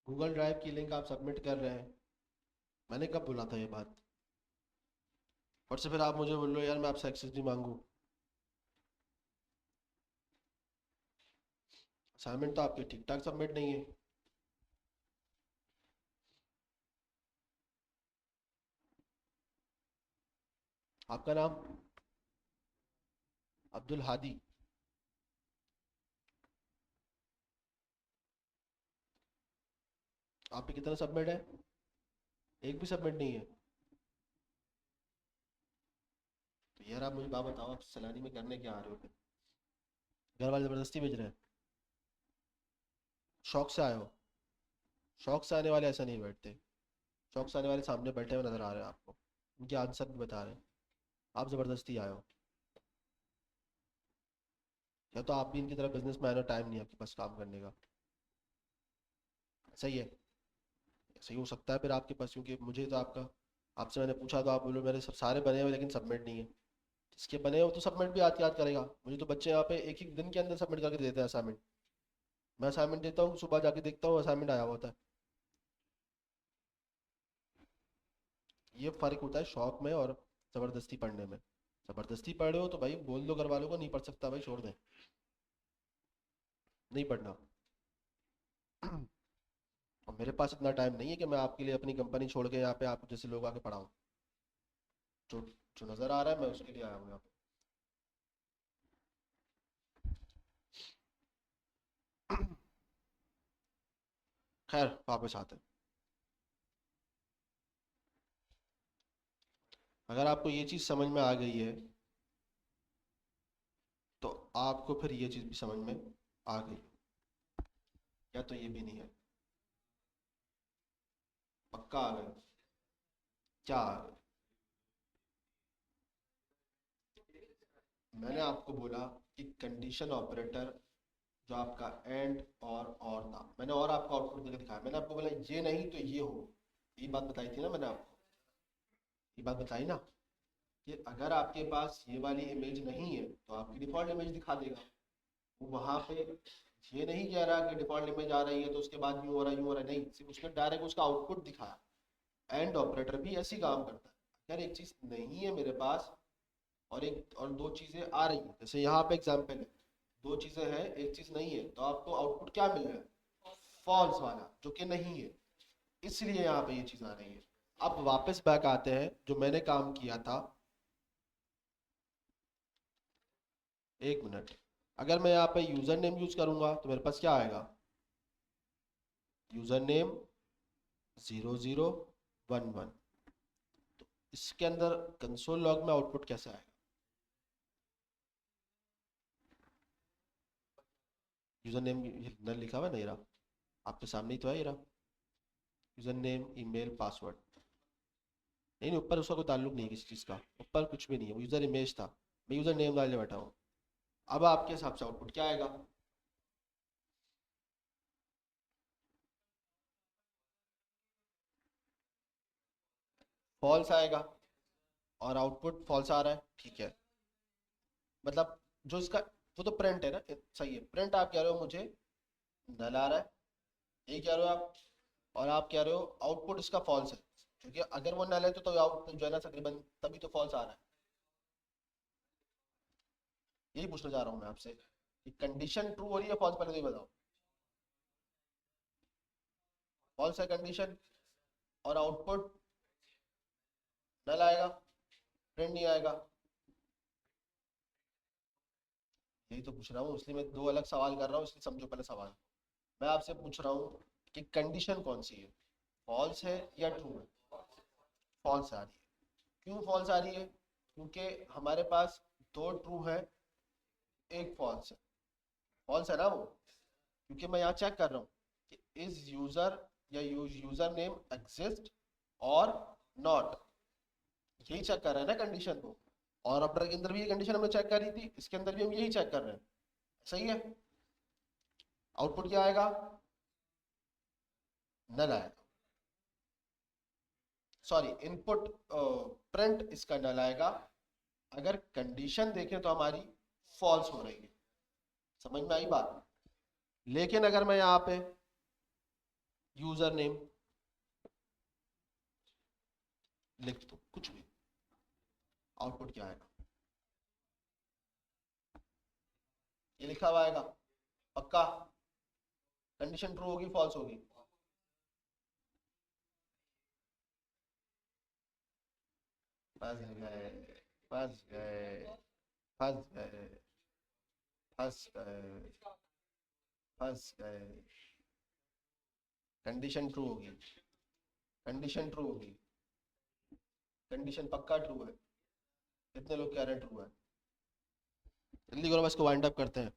गूगल ड्राइव की लिंक आप सबमिट कर रहे हैं, मैंने कब बोला था ये बात? और से फिर आप मुझे बोल लो यार मैं आपसे एक्सेस नहीं मांगू। असाइनमेंट तो आपके ठीक ठाक सबमिट नहीं है। आपका नाम? अब्दुल हादी। आप पे कितना सबमिट है? एक भी सबमिट नहीं है? तो यार आप मुझे बात बताओ, आप सैलानी में करने क्या आ रहे हो फिर? घर वाले ज़बरदस्ती भेज रहे हैं? शौक से आए हो? शौक से आने वाले ऐसा नहीं बैठते। शौक से आने वाले सामने बैठे हुए नजर आ रहे हैं आपको, उनके आंसर भी बता रहे हैं। आप ज़बरदस्ती आए हो। या तो आप भी इनकी तरह बिजनेस मैन हो, टाइम नहीं है आपके पास काम करने का। सही है। सही हो सकता है फिर आपके पास, क्योंकि मुझे तो आपका, आपसे मैंने पूछा तो आप बोलो मेरे सब सारे बने हुए लेकिन सबमिट नहीं है। जिसके बने हो तो सबमिट भी याद याद करेगा। मुझे तो बच्चे यहाँ पे एक एक दिन के अंदर सबमिट करके देते हैं असाइनमेंट। मैं असाइनमेंट देता हूँ, सुबह जाके देखता हूँ असाइनमेंट आया हुआ होता है। ये फ़र्क होता है शौक में और ज़बरदस्ती पढ़ने में। ज़बरदस्ती पढ़ रहे हो तो भाई बोल दो घर वालों को नहीं पढ़ सकता भाई, छोड़ दें, नहीं पढ़ना। और मेरे पास इतना टाइम नहीं है कि मैं आपके लिए अपनी कंपनी छोड़ के यहाँ पे आप जैसे लोग आके पढ़ाऊँ। जो जो नज़र आ रहा है मैं उसके लिए आया हूँ यहाँ पे। खैर वापस आते हैं। अगर आपको ये चीज़ समझ में आ गई है तो आपको फिर ये चीज़ भी समझ में आ गई, या तो ये भी नहीं है? पक्का आ गए? क्या आ गए? मैंने आपको बोला कि कंडीशन ऑपरेटर जो आपका एंड और था, मैंने और आपको आउटपुट करके दिखाया। मैंने आपको बोला ये नहीं तो ये हो, ये बात बताई थी ना मैंने आपको। ये बात बताई ना कि अगर आपके पास ये वाली इमेज नहीं है तो आपकी डिफॉल्ट इमेज दिखा देगा। वो वहां पे ये नहीं कह रहा कि डिफॉल्ट इमेज आ रही है तो उसके बाद यूं हो रहा है यूं हो रहा है, नहीं, सिर्फ उसने डायरेक्ट उसका आउटपुट दिखाया। एंड ऑपरेटर भी ऐसी काम करता है। अगर एक चीज नहीं है मेरे पास और दो चीजें आ रही है, जैसे यहाँ पे एग्जाम्पल है, दो चीजें हैं एक चीज नहीं है, तो आपको आउटपुट क्या मिल रहा है? फॉल्स वाला, जो कि नहीं है। इसलिए यहाँ पे ये चीज आ रही है। अब वापस बैक आते हैं जो मैंने काम किया था। एक मिनट। अगर मैं यहाँ पे यूजर नेम यूज करूंगा तो मेरे पास क्या आएगा? User name 0011। तो इसके अंदर कंसोल लॉग में आउटपुट कैसे आएगा? यूजर नेम न लिखा हुआ है, नहीं रहा आपके सामने ही तो है, ये रहा। User name email password. नहीं नहीं, ऊपर उसका कोई ताल्लुक नहीं है किसी चीज़ का, ऊपर कुछ भी नहीं है, वो यूजर इमेज था। मैं यूजर नेम डालने बैठा हूँ। अब आपके हिसाब से आउटपुट क्या आएगा? फॉल्स आएगा। और आउटपुट फॉल्स आ रहा है, ठीक है। मतलब जो इसका, वो तो प्रिंट है ना, सही है, प्रिंट आप कह रहे हो मुझे नल आ रहा है, ये कह रहे हो आप। और आप कह रहे हो आउटपुट इसका फॉल्स है, क्योंकि अगर वो नल है तो आउटपुट जो है ना तकरीबन तभी तो फॉल्स आ रहा है। यही पूछना चाह रहा हूँ मैं आपसे कि कंडीशन ट्रू हो रही है फॉल्स, पहले तो ये बताओ। फॉल्स है कंडीशन, और आउटपुट नल आएगा, प्रिंट नहीं आएगा। यही तो पूछ रहा हूँ, इसलिए मैं दो अलग सवाल कर रहा हूँ, इसलिए समझो पहले सवाल। मैं आपसे पूछ रहा हूँ कि कंडीशन कौन सी है, फॉल्स है या ट्रू है? फॉल्स आ रही है। क्यों फॉल्स आ रही है? क्योंकि हमारे पास दो ट्रू है, एक फॉल्स है। फॉल्स है ना वो, क्योंकि मैं यहाँ चेक कर रहा हूँ कि इज यूजर या यूजर नेम एग्जिस्ट और नॉट, यही चेक कर रहे हैं ना कंडीशन को। और ऑपरेटर के अंदर भी ये कंडीशन हमने चेक करी थी, इसके अंदर भी हम यही चेक कर रहे हैं। सही है। आउटपुट क्या आएगा? नल आएगा। सॉरी, इनपुट प्रिंट इसका नल आएगा। अगर कंडीशन देखें तो हमारी फॉल्स हो रही है। समझ में आई बात? लेकिन अगर मैं यहाँ पे यूजर नेम लिख दो, कुछ भी, आउटपुट क्या आएगा? ये लिखा हुआ आएगा पक्का? कंडीशन ट्रू होगी फॉल्स होगी? फंस गए, फंस गए, फंस गए, फंस गए, फंस गए। कंडीशन ट्रू होगी, कंडीशन ट्रू होगी, कंडीशन पक्का ट्रू है। कितने लोग कह रहे हैं ट्रू है? जल्दी करो, बस को वाइंड अप करते हैं।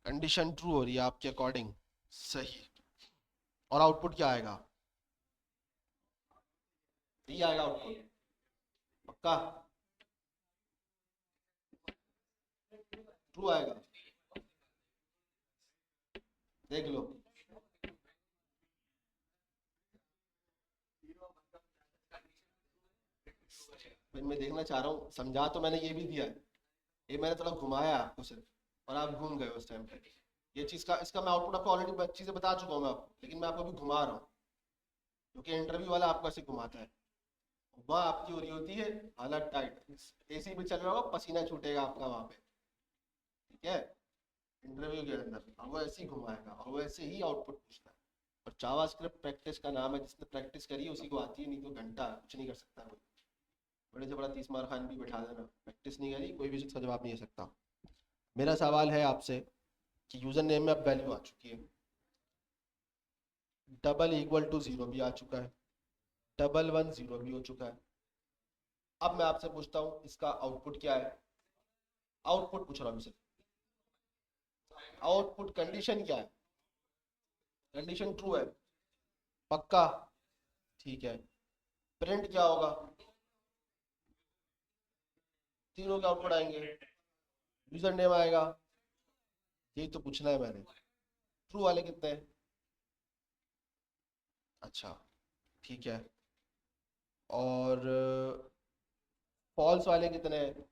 कंडीशन ट्रू हो रही है आपके अकॉर्डिंग, सही। और आउटपुट क्या आएगा? ये आएगा आउटपुट पक्का? ट्रू आएगा, देख लो। मैं देखना चाह रहा हूँ, समझा तो मैंने ये भी दिया है, ये मैंने थोड़ा घुमाया आपको सिर्फ, और आप घूम गए उस टाइम पे। ये चीज़ का, इसका मैं आउटपुट आपको ऑलरेडी चीज़ें बता चुका हूँ मैं आपको, लेकिन मैं आपको अभी घुमा रहा हूँ, क्योंकि इंटरव्यू वाला आपको ऐसे घुमाता है। वहाँ आपकी हो रही होती है हालत टाइट, एसी भी चल रहा होगा, पसीना छूटेगा आपका वहाँ पे, ठीक है, इंटरव्यू के अंदर। और वो ऐसे ही घुमाएगा और वो ऐसे ही आउटपुट पूछता है। और जावास्क्रिप्ट प्रैक्टिस का नाम है, जिसने प्रैक्टिस करी है उसी को आती है, नहीं तो घंटा कुछ नहीं कर सकता कोई। बड़े से बड़ा 30 मार खान भी बैठा देना, प्रैक्टिस नहीं करी कोई भी इसका जवाब नहीं दे सकता। मेरा सवाल है आपसे कि यूजर नेम में अब वैल्यू आ चुकी है, डबल इक्वल टू जीरो भी आ चुका है, डबल वन जीरो भी हो चुका है। अब मैं आपसे पूछता हूँ इसका आउटपुट क्या है? आउटपुट पूछ रहा हूँ सिर्फ, आउटपुट कंडीशन क्या है? कंडीशन ट्रू है पक्का? ठीक है। प्रिंट क्या होगा? तीनों के आउटपुट आएंगे। यूजर नेम आएगा, यही तो पूछना है मैंने। ट्रू वाले कितने हैं? अच्छा, ठीक है। और फॉल्स वाले कितने हैं? कुछ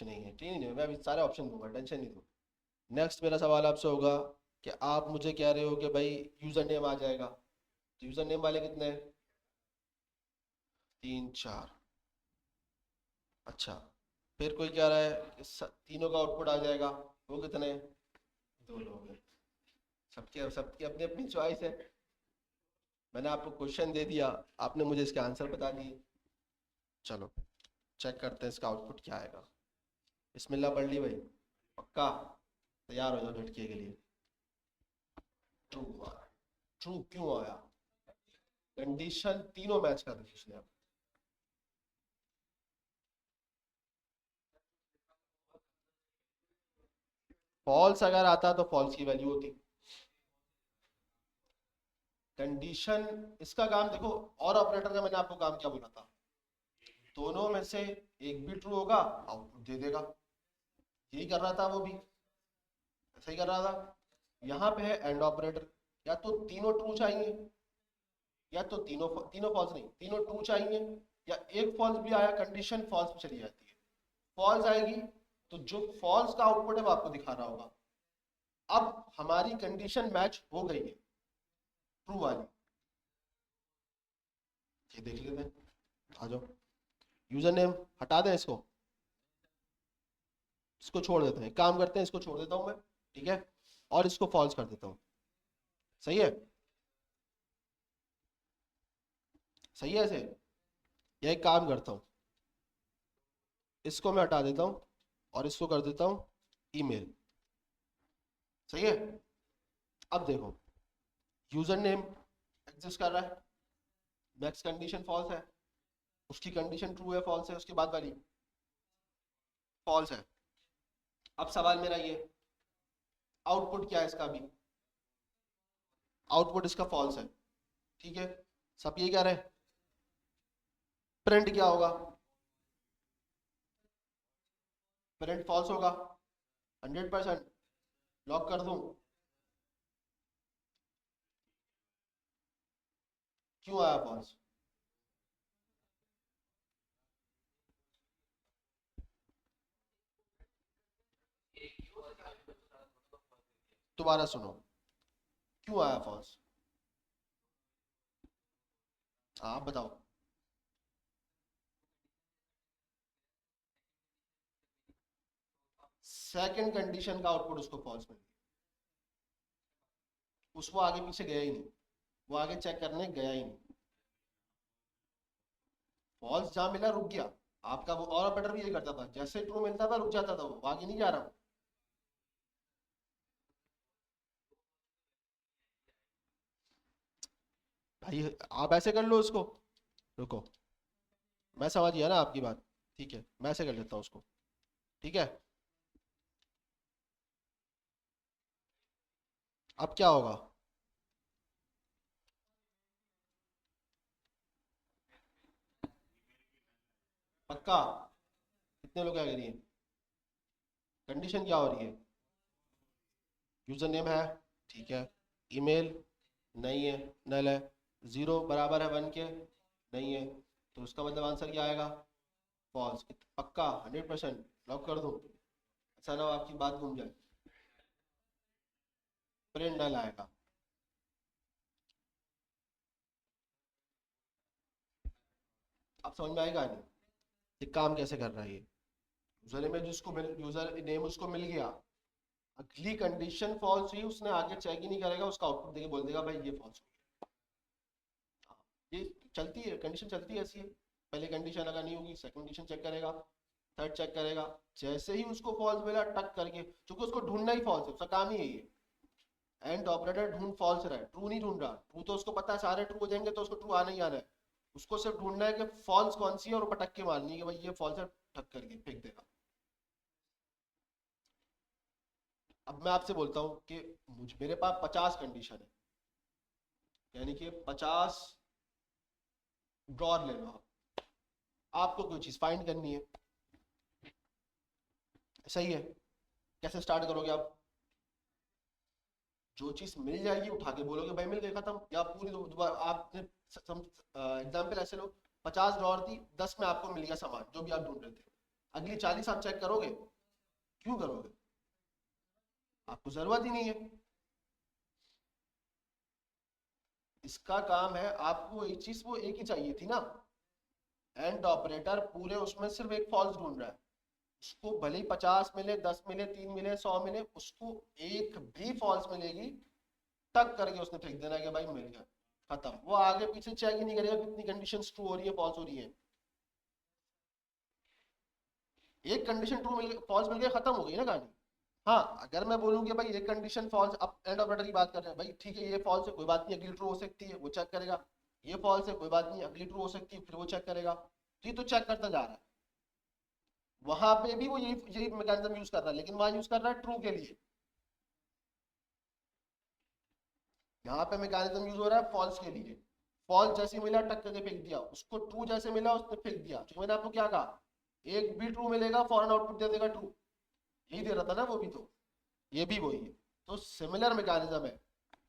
नहीं है, ठीक है, मैं अभी सारे ऑप्शन दूंगा, टेंशन नहीं दूँ। नेक्स्ट मेरा सवाल आपसे होगा कि आप मुझे कह रहे हो कि भाई यूजर नेम आ जाएगा, तो यूजर नेम वाले कितने हैं? तीन चार। अच्छा, फिर कोई कह रहा है कि तीनों का आउटपुट आ जाएगा, वो कितने हैं? दो लोग हैं। सबके सबकी अपनी अपनी चॉइस है। मैंने आपको क्वेश्चन दे दिया, आपने मुझे इसके आंसर बता दिए। चलो चेक करते हैं इसका आउटपुट क्या आएगा। बिस्मिल्लाह पढ़ ली भाई, पक्का? तैयार हो जाओ झटके के लिए। ट्रू आया। ट्रू क्यों आया? कंडीशन तीनों मैच कर दी उसने। अब फॉल्स अगर आता तो फॉल्स की वैल्यू होती। कंडीशन, इसका काम देखो, और ऑपरेटर का मैंने आपको काम क्या बोला था? दोनों में से एक भी ट्रू होगा, आउटपुट दे देगा। यही कर रहा था वो भी, ऐसा ही कर रहा था। यहाँ पे है एंड ऑपरेटर, या तो तीनों ट्रू चाहिए, या तो तीनों तीनों फॉल्स नहीं, तीनों ट्रू चाहिए, या एक फॉल्स भी आया कंडीशन फॉल्स पे चली जाती है। फॉल्स आएगी तो जो फॉल्स का आउटपुट है वो आपको दिखा रहा होगा। अब हमारी कंडीशन मैच हो गई है, ट्रू वाली। ये देख लेते हैं, आ जाओ। यूजर नेम हटा दें इसको, इसको छोड़ देते हैं, काम करते हैं, इसको छोड़ देता हूं मैं, ठीक है, और इसको फॉल्स कर देता हूं। सही है? सही है ऐसे? या एक काम करता हूं, इसको मैं हटा देता हूं और इसको कर देता हूं ईमेल। सही है? अब देखो, यूजर नेम एग्जिस्ट कर रहा है, मैक्स कंडीशन फॉल्स है, उसकी कंडीशन ट्रू है फॉल्स है, उसके बाद वाली फॉल्स है। अब सवाल मेरा ये, आउटपुट क्या है इसका? भी आउटपुट इसका फॉल्स है, ठीक है, सब यही कह रहे हैं। प्रिंट क्या होगा? प्रिंट फॉल्स होगा 100%। लॉक कर दूं? क्यों आया फॉल्स? दोबारा सुनो, क्यों आया फॉल्स? आप बताओ। सेकंड कंडीशन का आउटपुट उसको फॉल्स मिल गया, उसको आगे पीछे गया ही नहीं, वो आगे चेक करने गया ही नहीं, फॉल्स जहां मिला रुक गया। आपका वो और ऑपरेटर भी यही करता था, जैसे ट्रू मिलता था रुक जाता था, वो आगे नहीं जा रहा। भाई आप ऐसे कर लो उसको। रुको, मैं समझ गया ना आपकी बात। ठीक है, मैं ऐसे कर लेता हूँ उसको। ठीक है, अब क्या होगा? पक्का? कितने लोग क्या कह रही है? कंडीशन क्या हो रही है? यूजर नेम है, ठीक है। ईमेल नहीं है, नल है। जीरो बराबर है वन के, नहीं है। तो उसका मतलब आंसर क्या आएगा? फॉल्स। पक्का 100% लॉक कर दूं? ऐसा ना हो आपकी बात घूम जाए। प्रिंट नल आएगा। आप समझ में आएगा नहीं ये काम कैसे कर रहा है ये? यूजर नेम जिसको मिल, यूजर नेम उसको मिल गया, अगली कंडीशन फॉल्स हुई, उसने आगे चेक ही नहीं करेगा, उसका आउटपुट देके बोल देगा भाई ये फॉल्स। ये चलती है, कंडीशन चलती है ऐसी है। पहले कंडीशन अगर नहीं होगी, सेकंड कंडीशन चेक करेगा, थर्ड चेक करेगा। जैसे ही उसको फॉल्स मिला टक करके, क्योंकि उसको ढूंढना ही फॉल्स है, उसका काम ही यही है। एंड ऑपरेटर ढूंढ फॉल्स रहा है, ट्रू नहीं ढूंढ रहा। ट्रू तो उसको पता है सारे ट्रू हो जाएंगे तो उसको ट्रू आना ही आना है। उसको सिर्फ ढूंढना है कि फॉल्स कौन सी है और पटक के मारनी है कि भाई ये फॉल्स है, ठक करके फेंक देगा। अब मैं आपसे बोलता हूँ कि मुझ मेरे पास 50 कंडीशन है, यानी कि 50 ड्रॉर ले लो आप। आपको कोई चीज फाइंड करनी है, सही है? कैसे स्टार्ट करोगे आप? जो चीज मिल जाएगी उठा के बोलोगे भाई मिल गई, खत्म। या पूरी दोबारा आपने एग्जाम्पल ऐसे लो, 50 ड्रॉर थी, 10 में आपको मिल गया सामान जो भी आप ढूंढ रहे थे, अगली 40 आप चेक करोगे? क्यों करोगे? आपको जरूरत ही नहीं है। इसका काम है, आपको एक चीज वो एक ही चाहिए थी ना। एंड ऑपरेटर पूरे उसमें सिर्फ एक फॉल्स ढूंढ रहा है। उसको भले ही 50 मिले, 10 मिले, 3 मिले, 100 मिले, उसको एक भी फॉल्स मिलेगी, टक करके उसने फेंक देना है कि भाई मिल गया, खत्म। वो आगे पीछे चेक ही नहीं करेगा कितनी कंडीशंस ट्रू हो रही है, फॉल्स हो रही है। एक कंडीशन ट्रू मिल गई, फॉल्स मिल गया, खत्म हो गई ना कहानी। हाँ, अगर मैं बोलूँ कि भाई एक कंडीशन फॉल्स, अब एंड ऑपरेटर की बात कर रहे हैं भाई, ठीक है ये फॉल्स है, कोई बात नहीं, अगली ट्रू हो सकती है, वो चेक करेगा। ये फॉल्स है, कोई बात नहीं, अगली ट्रू हो सकती है, फिर वो चेक करेगा। तो ये तो चेक करता जा रहा है। वहां पे भी वो यही यही मैकेनिज्म यूज कर रहा है, लेकिन वहां यूज कर रहा है ट्रू के लिए। यहाँ पे मैकेनिज्म यूज हो रहा है फॉल्स के लिए। फॉल्स जैसे मिला टक करके फेंक दिया, उसको ट्रू जैसे मिला उसने फेंक दिया। तो मैंने आपको क्या कहा, एक भी ट्रू मिलेगा फौरन आउटपुट दे देगा ट्रू। यही दे रहा था ना वो भी, तो ये भी वही है। तो सिमिलर मैकेनिज्म है।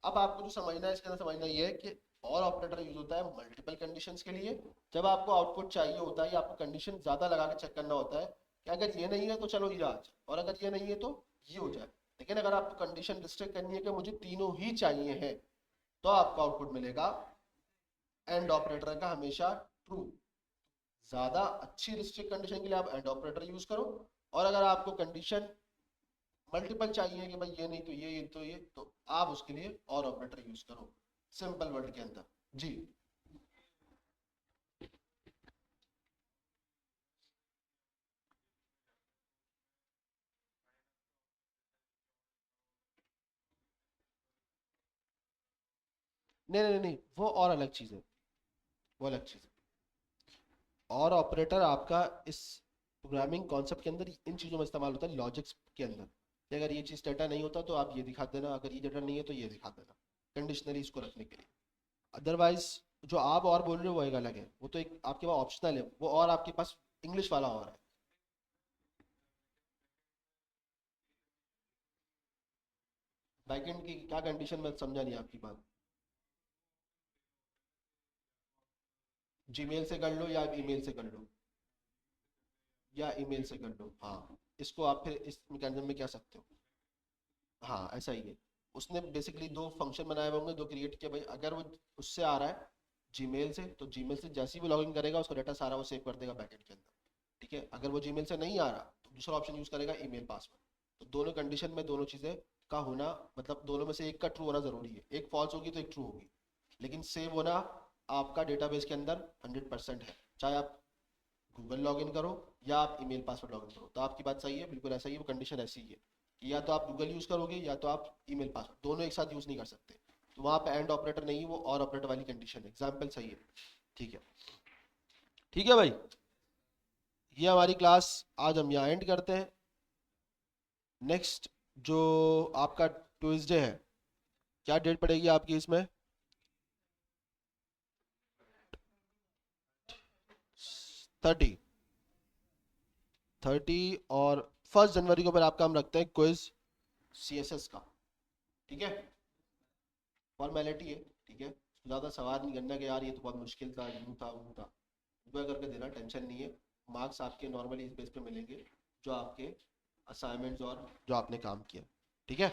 अब आपको जो समझना है इसके अंदर, समझना ये है कि और ऑपरेटर यूज होता है मल्टीपल कंडीशंस के लिए। जब आपको आउटपुट चाहिए होता है या आपको कंडीशन ज्यादा लगा के चेक करना होता है कि अगर ये नहीं है तो चलो ये आज, और अगर ये नहीं है तो ये हो जाए। लेकिन अगर आपको कंडीशन रिस्ट्रिक्ट करनी है कि मुझे तीनों ही चाहिए हैं, तो आपको आउटपुट मिलेगा एंड ऑपरेटर का हमेशा ट्रू। ज्यादा अच्छी रिस्ट्रिक्ट कंडीशन के लिए आप एंड ऑपरेटर यूज करो। और अगर आपको कंडीशन मल्टीपल चाहिए कि भाई ये नहीं तो ये तो ये, तो आप उसके लिए और ऑपरेटर यूज करो, सिंपल वर्ड के अंदर। जी। नहीं नहीं नहीं, वो और अलग चीज है, वो अलग चीज है। और ऑपरेटर आपका इस प्रोग्रामिंग कॉन्सेप्ट के अंदर इन चीजों में इस्तेमाल होता है, लॉजिक्स के अंदर, कि अगर ये चीज डाटा नहीं होता तो आप ये दिखा देना, अगर ये डाटा नहीं है तो ये दिखा देना, कंडीशनली इसको रखने के लिए। अदरवाइज जो आप और बोल रहे हो वो एक अलग है, वो तो एक आपके पास ऑप्शनल है, वो और आपके पास इंग्लिश वाला और है। बैकएंड की क्या कंडीशन, मैं समझा नहीं आपकी बात। जीमेल से कर लो या ईमेल से कर लो, या ईमेल से कर लो, हाँ। इसको आप फिर इस मैकेनिज्म में क्या सकते हो। हाँ ऐसा ही है। उसने बेसिकली दो फंक्शन बनाए हुए होंगे, दो क्रिएट किए भाई। अगर वो उससे आ रहा है जीमेल से, तो जीमेल से जैसे ही वो लॉगिन करेगा उसका डाटा सारा वो सेव कर देगा बैकएंड के अंदर, ठीक है। अगर वो जीमेल से नहीं आ रहा तो दूसरा ऑप्शन यूज करेगा, ईमेल पासवर्ड। तो दोनों कंडीशन में दोनों चीजें का होना, मतलब दोनों में से एक का ट्रू होना जरूरी है। एक फॉल्स होगी तो एक ट्रू होगी, लेकिन सेव होना आपका डेटाबेस के अंदर 100% है, चाहे आप गूगल लॉगिन करो या आप ईमेल पासवर्ड लॉगिन करो। तो आपकी बात सही है, बिल्कुल ऐसा ही है, वो कंडीशन ऐसी ही है कि या तो आप गूगल यूज करोगे या तो आप ईमेल पासवर्ड, दोनों एक साथ यूज नहीं कर सकते। तो वहां पे एंड ऑपरेटर नहीं, वो और ऑपरेटर वाली कंडीशन है। एग्जाम्पल सही है, ठीक है। ठीक है भाई, ये हमारी क्लास आज हम यहाँ एंड करते हैं। नेक्स्ट जो आपका ट्यूसडे है, क्या डेट पड़ेगी आपकी इसमें? 30 और 1 जनवरी को फिर आपका हम रखते हैं क्विज CSS का, ठीक है। फॉर्मेलिटी है, ठीक है। ज़्यादा सवाल नहीं करना कि यार ये तो बहुत मुश्किल था, यूँ था वो था, दुआ करके देना, टेंशन नहीं है। मार्क्स आपके नॉर्मली इस बेस पे मिलेंगे जो आपके असाइनमेंट्स और जो आपने काम किया, ठीक है।